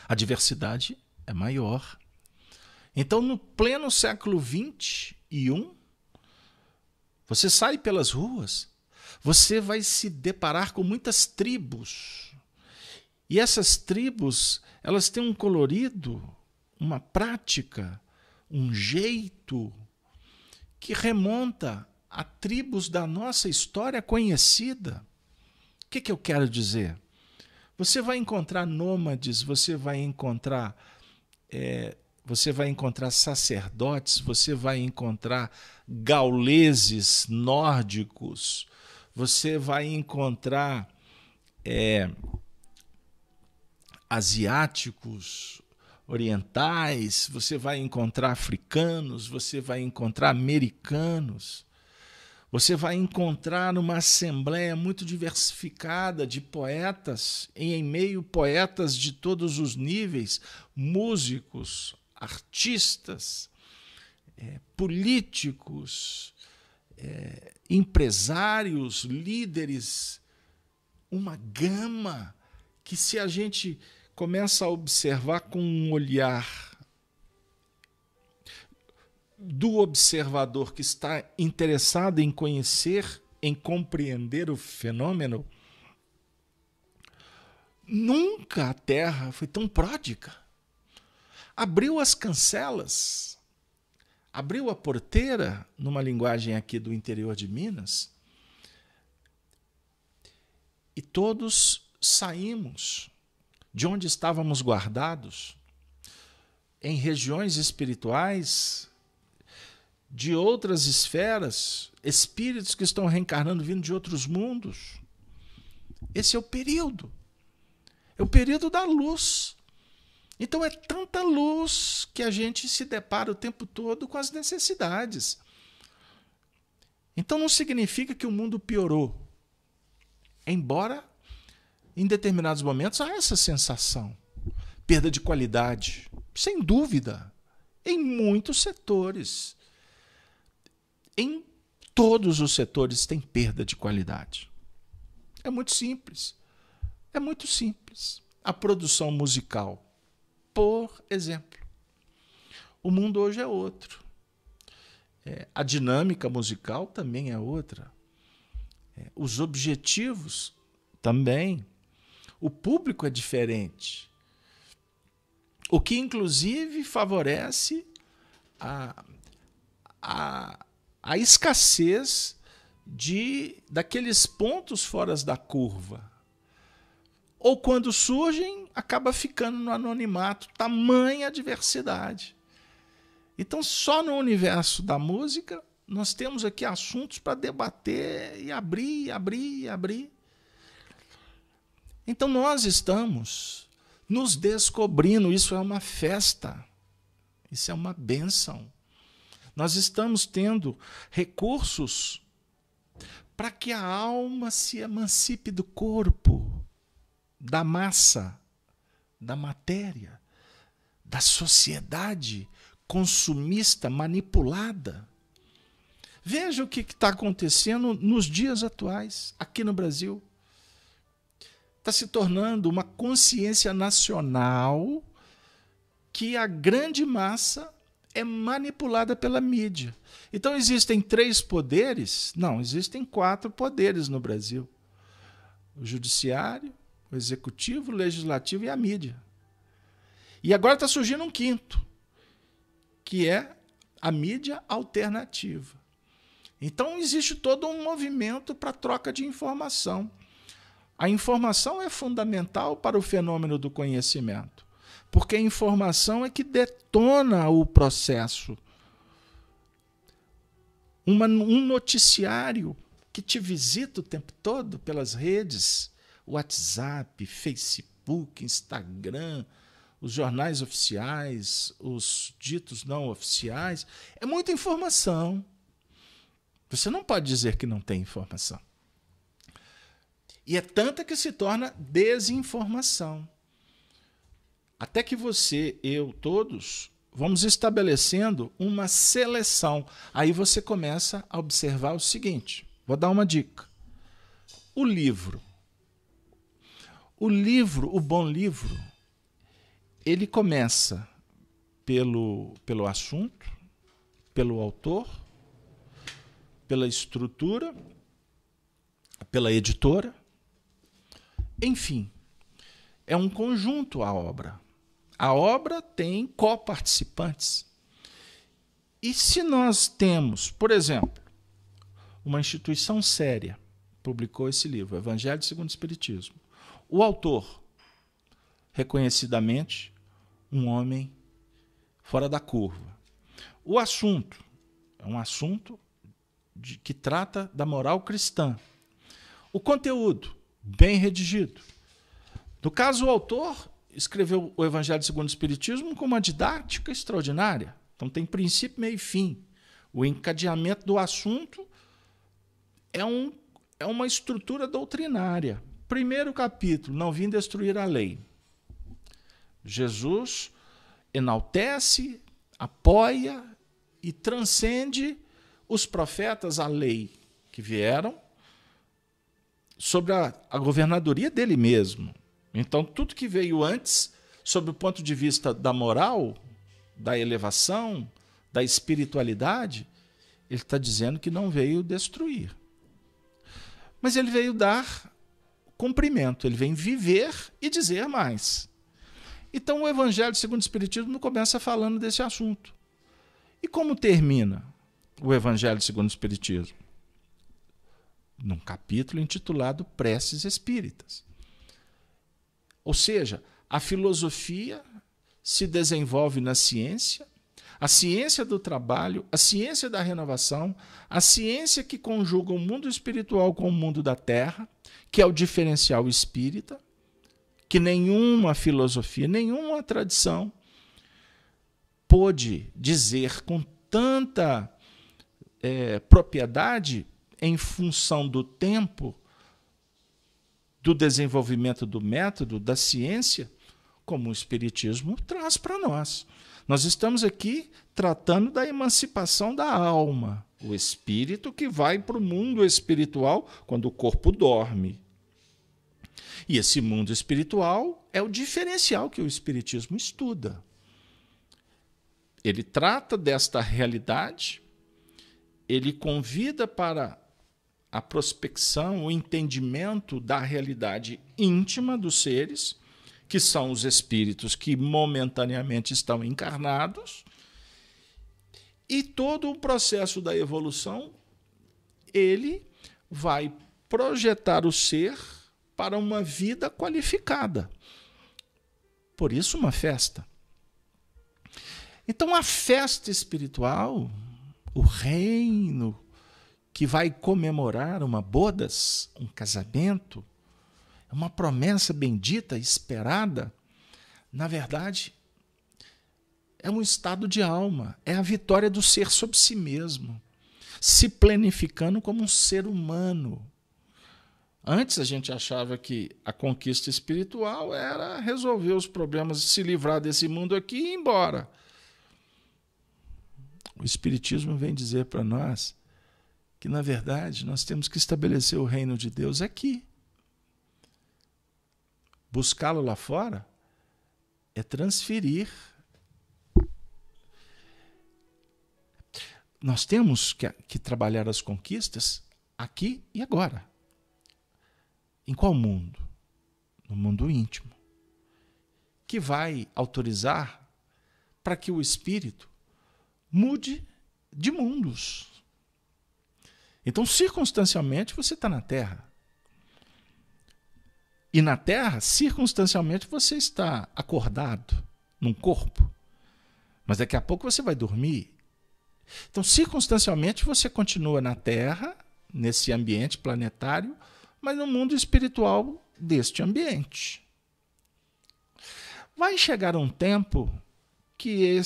a diversidade é maior. Então, no pleno século XXI, você sai pelas ruas, você vai se deparar com muitas tribos. E essas tribos, elas têm um colorido, uma prática, um jeito que remonta a tribos da nossa história conhecida. O que eu quero dizer? Você vai encontrar nômades, você vai encontrar sacerdotes, você vai encontrar gauleses nórdicos, você vai encontrar asiáticos, orientais, você vai encontrar africanos, você vai encontrar americanos. Você vai encontrar uma assembleia muito diversificada de poetas, em meio poetas de todos os níveis, músicos, artistas, políticos, empresários, líderes, uma gama que, se a gente começa a observar com um olhar do observador que está interessado em conhecer, em compreender o fenômeno, nunca a Terra foi tão pródiga. Abriu as cancelas, abriu a porteira, numa linguagem aqui do interior de Minas, e todos saímos de onde estávamos guardados, em regiões espirituais, de outras esferas, espíritos que estão reencarnando vindo de outros mundos. Esse é o período da luz. Então é tanta luz que a gente se depara o tempo todo com as necessidades. Então não significa que o mundo piorou, embora em determinados momentos há essa sensação, perda de qualidade, sem dúvida, em muitos setores. Em todos os setores tem perda de qualidade. É muito simples. É muito simples. A produção musical, por exemplo. O mundo hoje é outro. A dinâmica musical também é outra. Os objetivos também. O público é diferente. O que, inclusive, favorece a escassez daqueles pontos fora da curva. Ou quando surgem, acaba ficando no anonimato, tamanha diversidade. Então, só no universo da música, nós temos aqui assuntos para debater e abrir. Então, nós estamos nos descobrindo, isso é uma festa, isso é uma bênção. Nós estamos tendo recursos para que a alma se emancipe do corpo, da massa, da matéria, da sociedade consumista manipulada. Veja o que está acontecendo nos dias atuais, aqui no Brasil. Está se tornando uma consciência nacional que a grande massa é manipulada pela mídia. Então existem 3 poderes? Não, existem 4 poderes no Brasil. O judiciário, o executivo, o legislativo e a mídia. E agora está surgindo um 5º, que é a mídia alternativa. Então existe todo um movimento para troca de informação. A informação é fundamental para o fenômeno do conhecimento, porque a informação é que detona o processo. Um noticiário que te visita o tempo todo pelas redes, WhatsApp, Facebook, Instagram, os jornais oficiais, os ditos não oficiais, é muita informação. Você não pode dizer que não tem informação. E é tanta que se torna desinformação. Até que você, eu, todos, vamos estabelecendo uma seleção. Aí você começa a observar o seguinte. Vou dar uma dica. O livro. O bom livro, ele começa pelo assunto, pelo autor, pela estrutura, pela editora. Enfim, é um conjunto a obra. A obra tem coparticipantes. E se nós temos, por exemplo, uma instituição séria publicou esse livro, Evangelho segundo o Espiritismo. O autor, reconhecidamente, um homem fora da curva. O assunto é um assunto que trata da moral cristã. O conteúdo, bem redigido. No caso, o autor escreveu o Evangelho segundo o Espiritismo com uma didática extraordinária. Então tem princípio, meio e fim. O encadeamento do assunto é uma estrutura doutrinária. Primeiro capítulo, não vim destruir a lei. Jesus enaltece, apoia e transcende os profetas, a lei que vieram sobre a governadoria dele mesmo. Então, tudo que veio antes, sob o ponto de vista da moral, da elevação, da espiritualidade, ele está dizendo que não veio destruir. Mas ele veio dar cumprimento, ele vem viver e dizer mais. Então, o Evangelho segundo o Espiritismo começa falando desse assunto. E como termina o Evangelho segundo o Espiritismo? Num capítulo intitulado Preces Espíritas. Ou seja, a filosofia se desenvolve na ciência, a ciência do trabalho, a ciência da renovação, a ciência que conjuga o mundo espiritual com o mundo da terra, que é o diferencial espírita, que nenhuma filosofia, nenhuma tradição pôde dizer com tanta propriedade em função do tempo, do desenvolvimento do método, da ciência, como o Espiritismo traz para nós. Nós estamos aqui tratando da emancipação da alma, o espírito que vai para o mundo espiritual quando o corpo dorme. E esse mundo espiritual é o diferencial que o Espiritismo estuda. Ele trata desta realidade, ele convida para a prospecção, o entendimento da realidade íntima dos seres, que são os espíritos que momentaneamente estão encarnados, e todo o processo da evolução, ele vai projetar o ser para uma vida qualificada. Por isso, uma festa. Então, a festa espiritual, o reino que vai comemorar uma bodas, um casamento, uma promessa bendita, esperada, na verdade, é um estado de alma, é a vitória do ser sobre si mesmo, se planificando como um ser humano. Antes a gente achava que a conquista espiritual era resolver os problemas, se livrar desse mundo aqui e ir embora. O Espiritismo vem dizer para nós que, na verdade, nós temos que estabelecer o reino de Deus aqui. Buscá-lo lá fora é transferir. Nós temos que trabalhar as conquistas aqui e agora. Em qual mundo? No mundo íntimo, que vai autorizar para que o espírito mude de mundos. Então, circunstancialmente, você está na Terra. E na Terra, circunstancialmente, você está acordado num corpo. Mas daqui a pouco você vai dormir. Então, circunstancialmente, você continua na Terra, nesse ambiente planetário, mas no mundo espiritual deste ambiente. Vai chegar um tempo que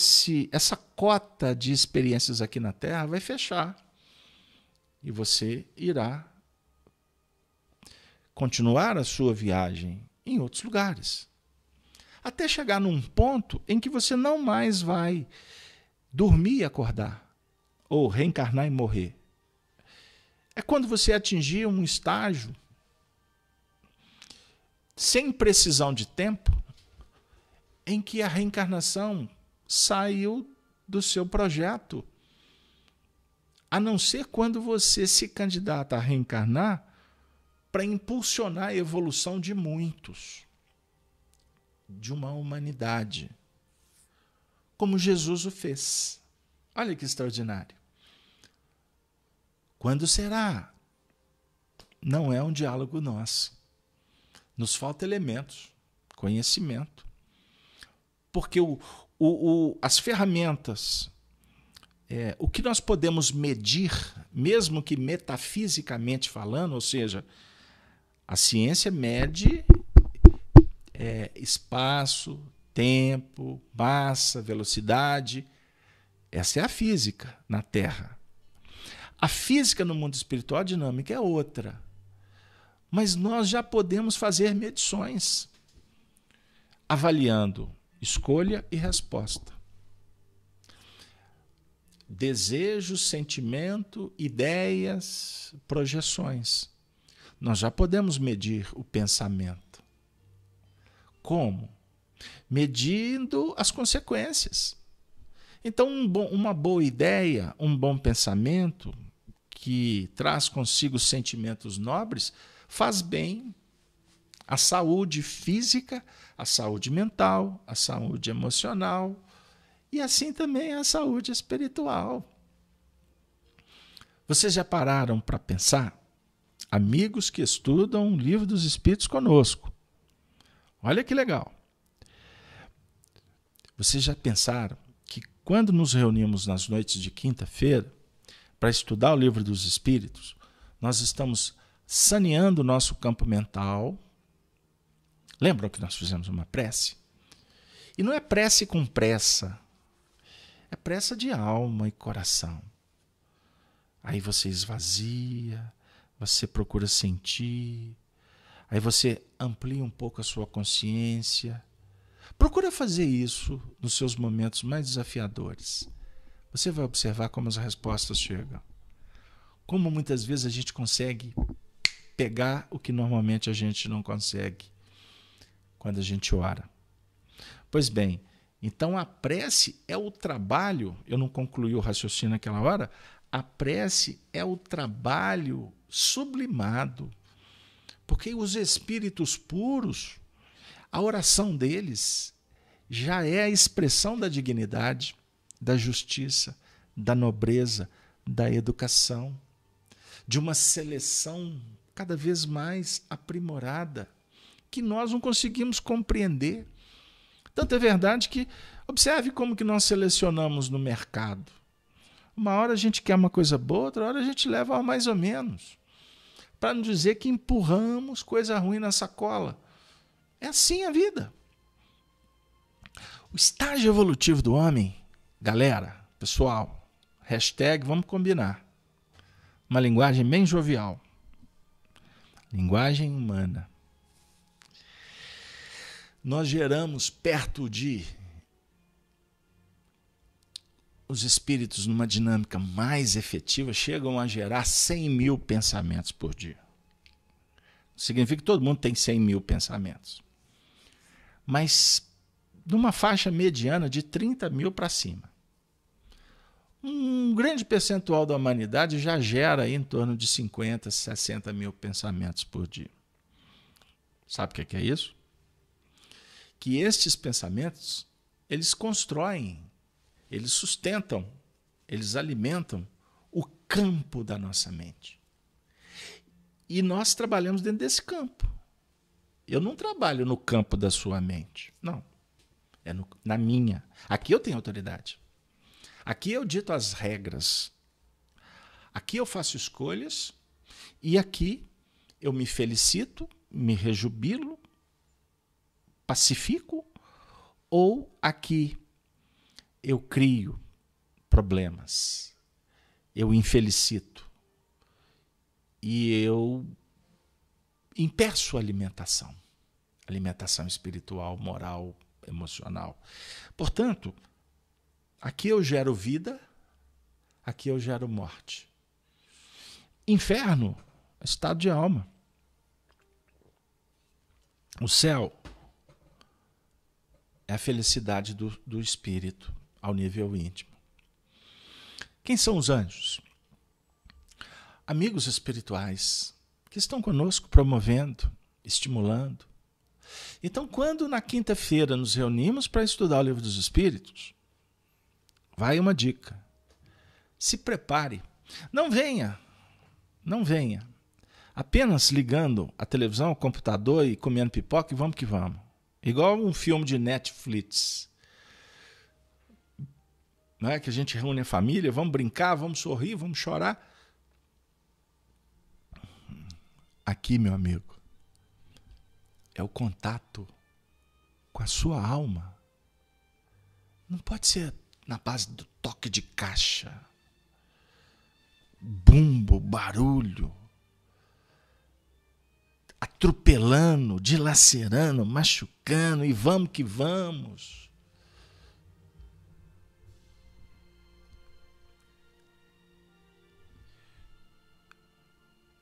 essa cota de experiências aqui na Terra vai fechar. E você irá continuar a sua viagem em outros lugares. Até chegar num ponto em que você não mais vai dormir e acordar, ou reencarnar e morrer. É quando você atingir um estágio sem precisão de tempo, em que a reencarnação saiu do seu projeto. A não ser quando você se candidata a reencarnar para impulsionar a evolução de muitos, de uma humanidade, como Jesus o fez. Olha que extraordinário. Quando será? Não é um diálogo nosso. Nos falta elementos, conhecimento. Porque as ferramentas, o que nós podemos medir, mesmo que metafisicamente falando, ou seja, a ciência mede espaço, tempo, massa, velocidade. Essa é a física na Terra. A física no mundo espiritual, a dinâmica, é outra. Mas nós já podemos fazer medições, avaliando escolha e resposta. Desejo, sentimento, ideias, projeções. Nós já podemos medir o pensamento. Como? Medindo as consequências. Então, uma boa ideia, um bom pensamento, que traz consigo sentimentos nobres, faz bem à saúde física, à saúde mental, à saúde emocional e assim também à saúde espiritual. Vocês já pararam para pensar? Amigos que estudam o Livro dos Espíritos conosco. Olha que legal. Vocês já pensaram que quando nos reunimos nas noites de quinta-feira para estudar o Livro dos Espíritos, nós estamos saneando o nosso campo mental? Lembram que nós fizemos uma prece? E não é prece com pressa, é pressa de alma e coração. Aí você esvazia, você procura sentir, aí você amplia um pouco a sua consciência. Procura fazer isso nos seus momentos mais desafiadores. Você vai observar como as respostas chegam. Como muitas vezes a gente consegue pegar o que normalmente a gente não consegue quando a gente ora. Pois bem, então a prece é o trabalho, eu não concluí o raciocínio naquela hora, a prece é o trabalho sublimado, porque os espíritos puros, a oração deles já é a expressão da dignidade, da justiça, da nobreza, da educação, de uma seleção cada vez mais aprimorada, que nós não conseguimos compreender. Tanto é verdade que, observe como que nós selecionamos no mercado. Uma hora a gente quer uma coisa boa, outra hora a gente leva uma mais ou menos. Para não dizer que empurramos coisa ruim na sacola. É assim a vida. O estágio evolutivo do homem, galera, pessoal, hashtag vamos combinar. Uma linguagem bem jovial. Linguagem humana. Nós geramos perto de os espíritos numa dinâmica mais efetiva, chegam a gerar 100 mil pensamentos por dia. Significa que todo mundo tem 100 mil pensamentos. Mas numa faixa mediana de 30 mil para cima. Um grande percentual da humanidade já gera aí em torno de 50, 60 mil pensamentos por dia. Sabe o que é isso? Que estes pensamentos, eles constroem, eles sustentam, eles alimentam o campo da nossa mente. E nós trabalhamos dentro desse campo. Eu não trabalho no campo da sua mente, não. É na minha. Aqui eu tenho autoridade. Aqui eu dito as regras. Aqui eu faço escolhas e aqui eu me felicito, me rejubilo, pacifico, ou aqui eu crio problemas, eu infelicito e eu impede sua alimentação. Alimentação espiritual, moral, emocional. Portanto, aqui eu gero vida, aqui eu gero morte. Inferno, estado de alma. O céu é a felicidade do espírito ao nível íntimo. Quem são os anjos? Amigos espirituais que estão conosco promovendo, estimulando. Então, quando na quinta-feira nos reunimos para estudar o Livro dos Espíritos, vai uma dica. Se prepare. Não venha apenas ligando a televisão, o computador e comendo pipoca e vamos que vamos. Igual um filme de Netflix. Não é que a gente reúne a família, vamos brincar, vamos sorrir, vamos chorar. Aqui, meu amigo, é o contato com a sua alma. Não pode ser na base do toque de caixa, bumbo, barulho, atropelando, dilacerando, machucando e vamos que vamos.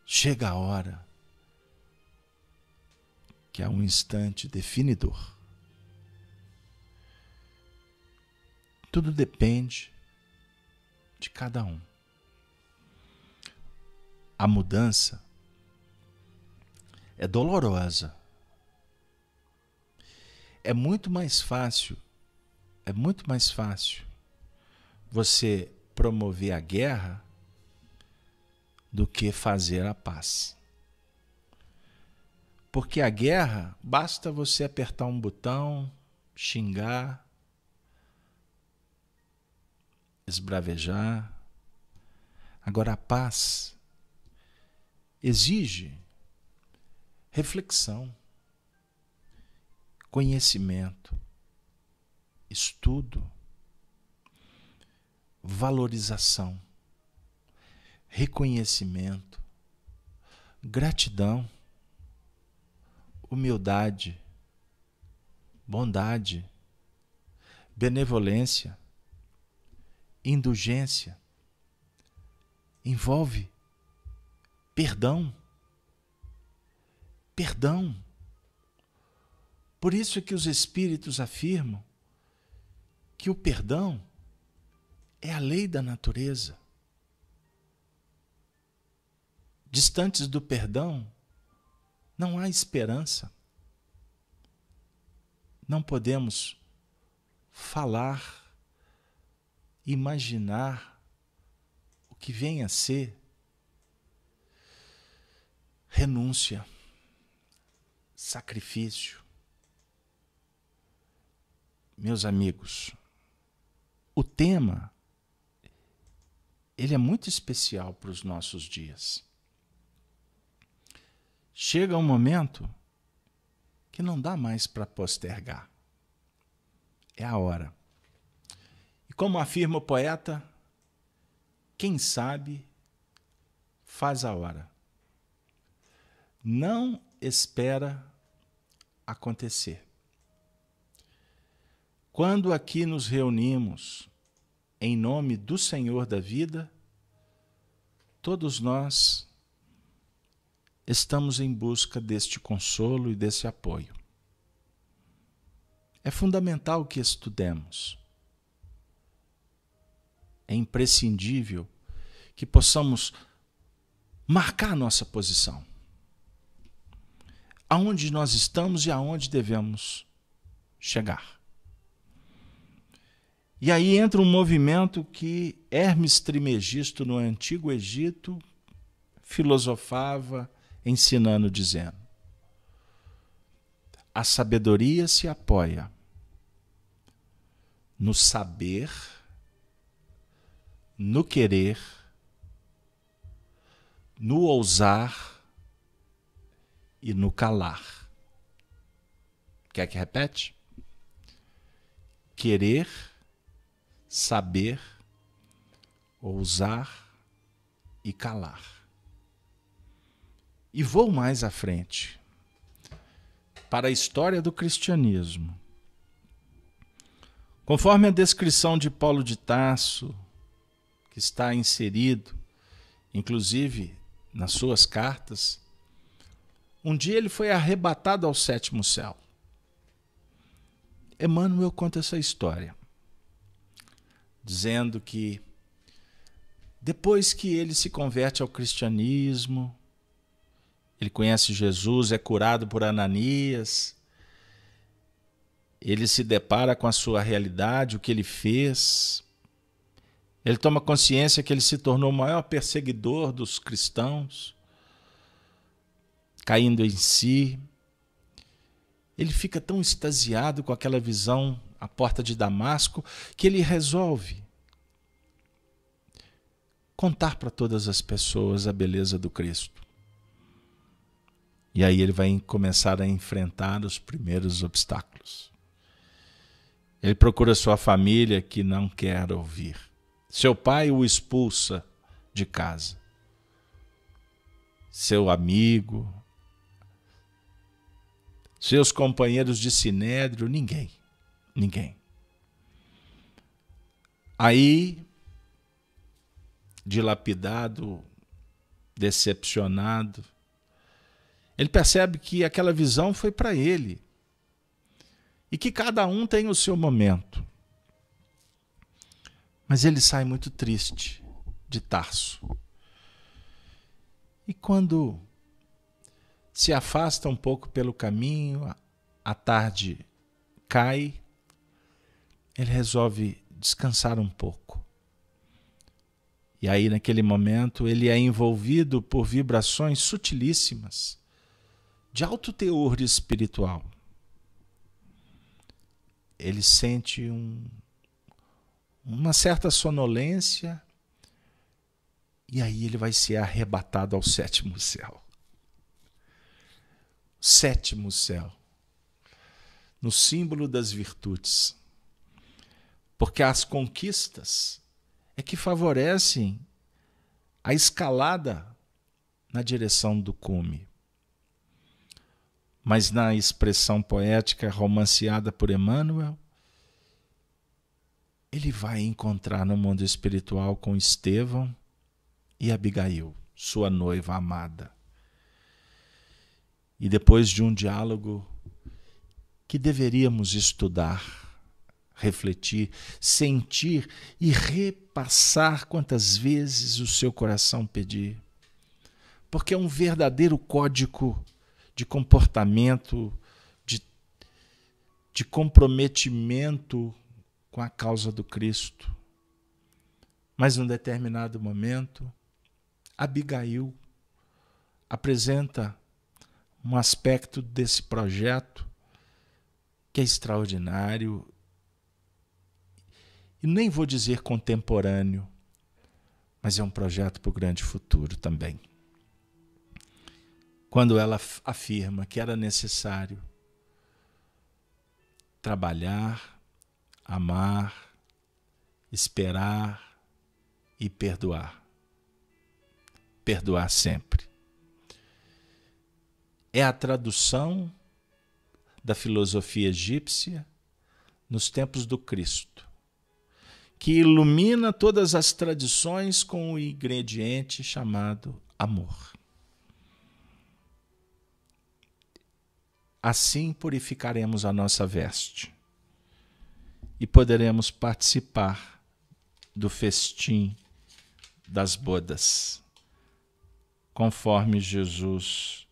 Chega a hora que é um instante definidor. Tudo depende de cada um. A mudança é dolorosa. É muito mais fácil você promover a guerra do que fazer a paz. Porque a guerra, basta você apertar um botão, xingar, esbravejar. Agora, a paz exige reflexão, conhecimento, estudo, valorização, reconhecimento, gratidão, humildade, bondade, benevolência, indulgência. Envolve perdão. Perdão. Por isso é que os espíritos afirmam que o perdão é a lei da natureza. Distantes do perdão, não há esperança. Não podemos falar, imaginar o que vem a ser renúncia, sacrifício. Meus amigos, o tema ele é muito especial para os nossos dias. Chega um momento que não dá mais para postergar. É a hora. E como afirma o poeta, quem sabe faz a hora. Não espera acontecer. Quando aqui nos reunimos em nome do Senhor da vida, todos nós estamos em busca deste consolo e desse apoio. É fundamental que estudemos. É imprescindível que possamos marcar nossa posição. Aonde nós estamos e aonde devemos chegar. E aí entra um movimento que Hermes Trismegisto, no Antigo Egito, filosofava, ensinando, dizendo: a sabedoria se apoia no saber, no querer, no ousar e no calar. Quer que repete? Querer, saber, ousar e calar. E vou mais à frente, para a história do cristianismo. Conforme a descrição de Paulo de Tarso, que está inserido, inclusive, nas suas cartas, um dia ele foi arrebatado ao 7º céu. Emmanuel conta essa história, dizendo que depois que ele se converte ao cristianismo, ele conhece Jesus, é curado por Ananias, ele se depara com a sua realidade, o que ele fez, ele toma consciência que ele se tornou o maior perseguidor dos cristãos, caindo em si. Ele fica tão extasiado com aquela visão à porta de Damasco que ele resolve contar para todas as pessoas a beleza do Cristo. E aí ele vai começar a enfrentar os primeiros obstáculos. Ele procura sua família, que não quer ouvir. Seu pai o expulsa de casa. Seu amigo, seus companheiros de sinédrio, ninguém. Aí, dilapidado, decepcionado, ele percebe que aquela visão foi para ele e que cada um tem o seu momento. Mas ele sai muito triste de Tarso. E quando se afasta um pouco pelo caminho, a tarde cai, ele resolve descansar um pouco. E aí, naquele momento, ele é envolvido por vibrações sutilíssimas, de alto teor espiritual. Ele sente uma certa sonolência, e aí ele vai ser arrebatado ao 7º céu. 7º céu, no símbolo das virtudes. Porque as conquistas é que favorecem a escalada na direção do cume. Mas na expressão poética romanceada por Emmanuel, ele vai encontrar no mundo espiritual com Estevão e Abigail, sua noiva amada. E depois de um diálogo que deveríamos estudar, refletir, sentir e repassar quantas vezes o seu coração pedir. Porque é um verdadeiro código de comportamento, de comprometimento com a causa do Cristo. Mas num determinado momento, Abigail apresenta um aspecto desse projeto que é extraordinário, e nem vou dizer contemporâneo, mas é um projeto para o grande futuro também. Quando ela afirma que era necessário trabalhar, amar, esperar e perdoar. Perdoar sempre. É a tradução da filosofia egípcia nos tempos do Cristo, que ilumina todas as tradições com o ingrediente chamado amor. Assim purificaremos a nossa veste e poderemos participar do festim das bodas, conforme Jesus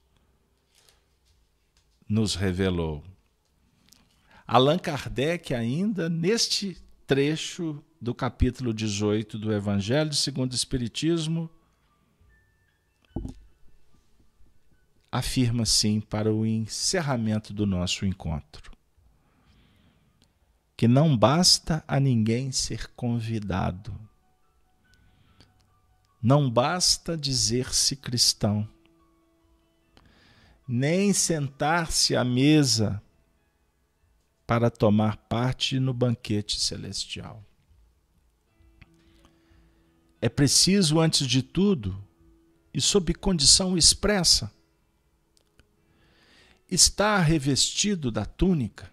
nos revelou. Allan Kardec, ainda neste trecho do capítulo 18 do Evangelho segundo o Espiritismo, afirma sim para o encerramento do nosso encontro, que não basta a ninguém ser convidado, não basta dizer-se cristão, nem sentar-se à mesa para tomar parte no banquete celestial. É preciso, antes de tudo, e sob condição expressa, estar revestido da túnica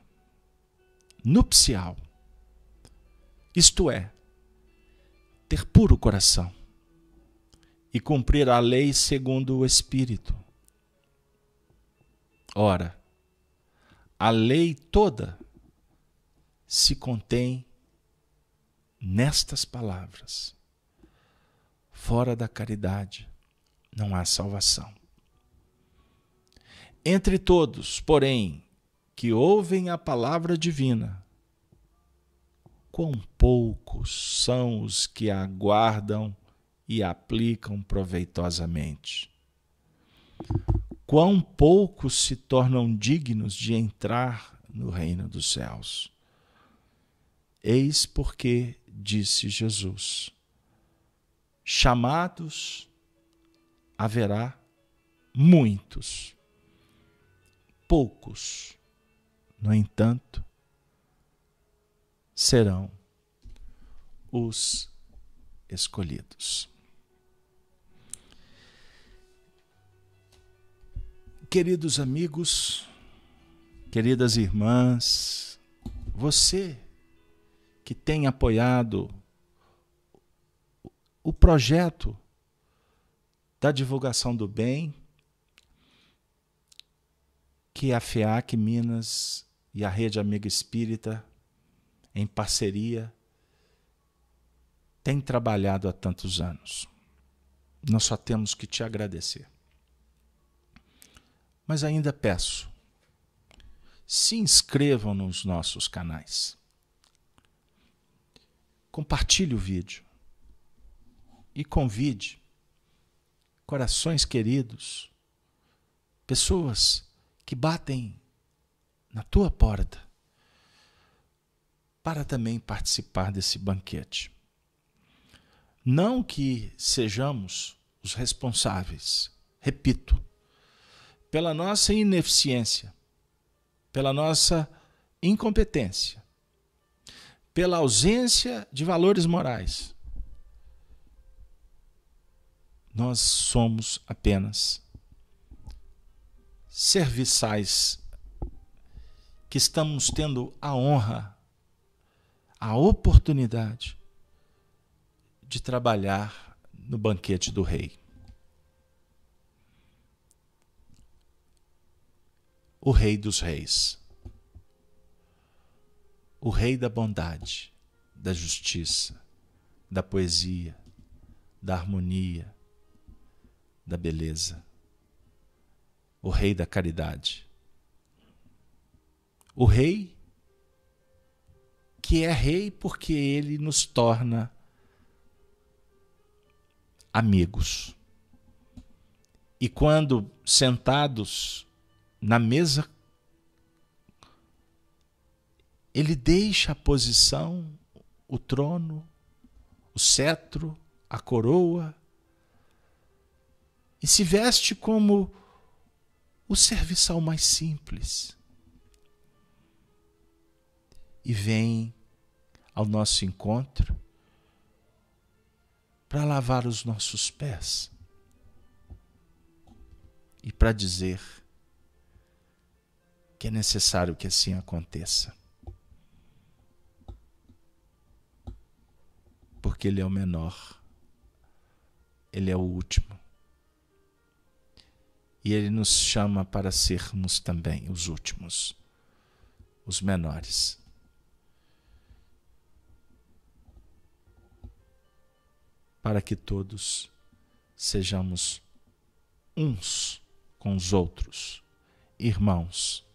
nupcial, isto é, ter puro coração e cumprir a lei segundo o Espírito. Ora, a lei toda se contém nestas palavras: fora da caridade não há salvação. Entre todos, porém, que ouvem a palavra divina, quão poucos são os que a guardam e a aplicam proveitosamente. Quão poucos se tornam dignos de entrar no reino dos céus. Eis porque, disse Jesus, chamados haverá muitos, poucos, no entanto, serão os escolhidos. Queridos amigos, queridas irmãs, você que tem apoiado o projeto da divulgação do bem, que a FEAC Minas e a Rede Amiga Espírita, em parceria, têm trabalhado há tantos anos. Nós só temos que te agradecer. Mas ainda peço, se inscrevam nos nossos canais. Compartilhe o vídeo e convide corações queridos, pessoas que batem na tua porta para também participar desse banquete. Não que sejamos os responsáveis, repito, pela nossa ineficiência, pela nossa incompetência, pela ausência de valores morais. Nós somos apenas serviçais que estamos tendo a honra, a oportunidade de trabalhar no banquete do Rei. O Rei dos Reis. O Rei da bondade, da justiça, da poesia, da harmonia, da beleza. O Rei da caridade. O Rei que é Rei porque ele nos torna amigos. E quando sentados na mesa, ele deixa a posição, o trono, o cetro, a coroa, e se veste como o serviçal mais simples. E vem ao nosso encontro para lavar os nossos pés e para dizer que é necessário que assim aconteça. Porque ele é o menor, ele é o último. E ele nos chama para sermos também os últimos, os menores. Para que todos sejamos uns com os outros, irmãos,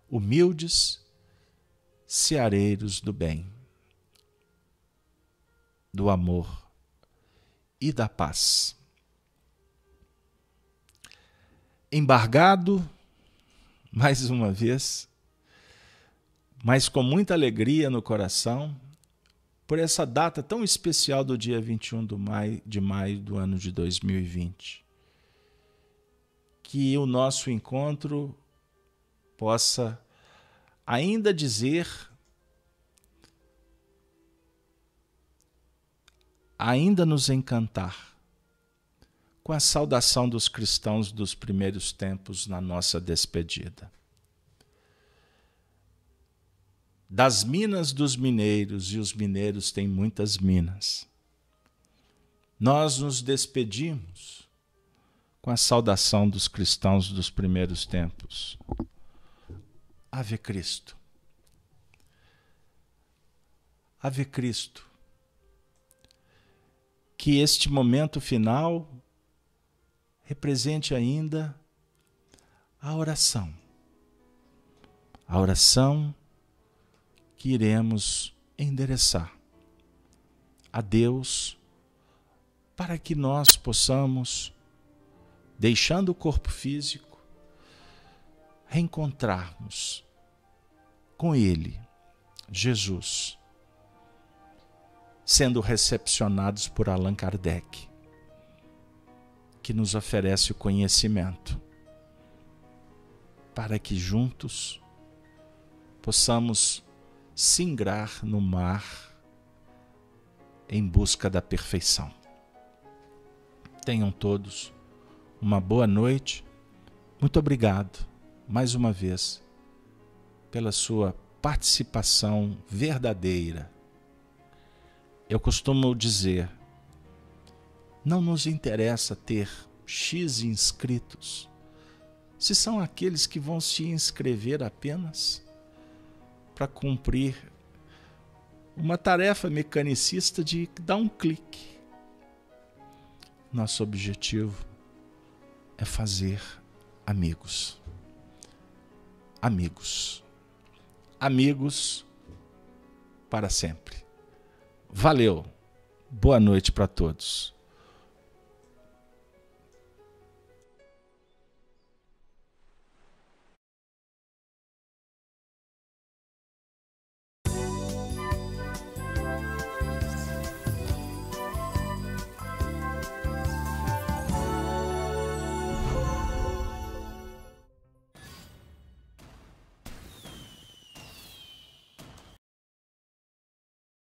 humildes, seareiros do bem, do amor e da paz. Embargado, mais uma vez, mas com muita alegria no coração, por essa data tão especial do dia 21 de maio do ano de 2020. Que o nosso encontro possa ainda dizer, ainda nos encantar com a saudação dos cristãos dos primeiros tempos na nossa despedida. Das minas dos mineiros, e os mineiros têm muitas minas, nós nos despedimos com a saudação dos cristãos dos primeiros tempos. Ave Cristo. Ave Cristo. Que este momento final represente ainda a oração. A oração que iremos endereçar a Deus para que nós possamos, deixando o corpo físico, reencontrarmos com Ele, Jesus, sendo recepcionados por Allan Kardec, que nos oferece o conhecimento, para que juntos possamos singrar no mar em busca da perfeição. Tenham todos uma boa noite. Muito obrigado, mais uma vez, pela sua participação verdadeira. Eu costumo dizer, não nos interessa ter X inscritos, se são aqueles que vão se inscrever apenas para cumprir uma tarefa mecanicista de dar um clique. Nosso objetivo é fazer amigos. Amigos. Amigos para sempre. Valeu. Boa noite para todos.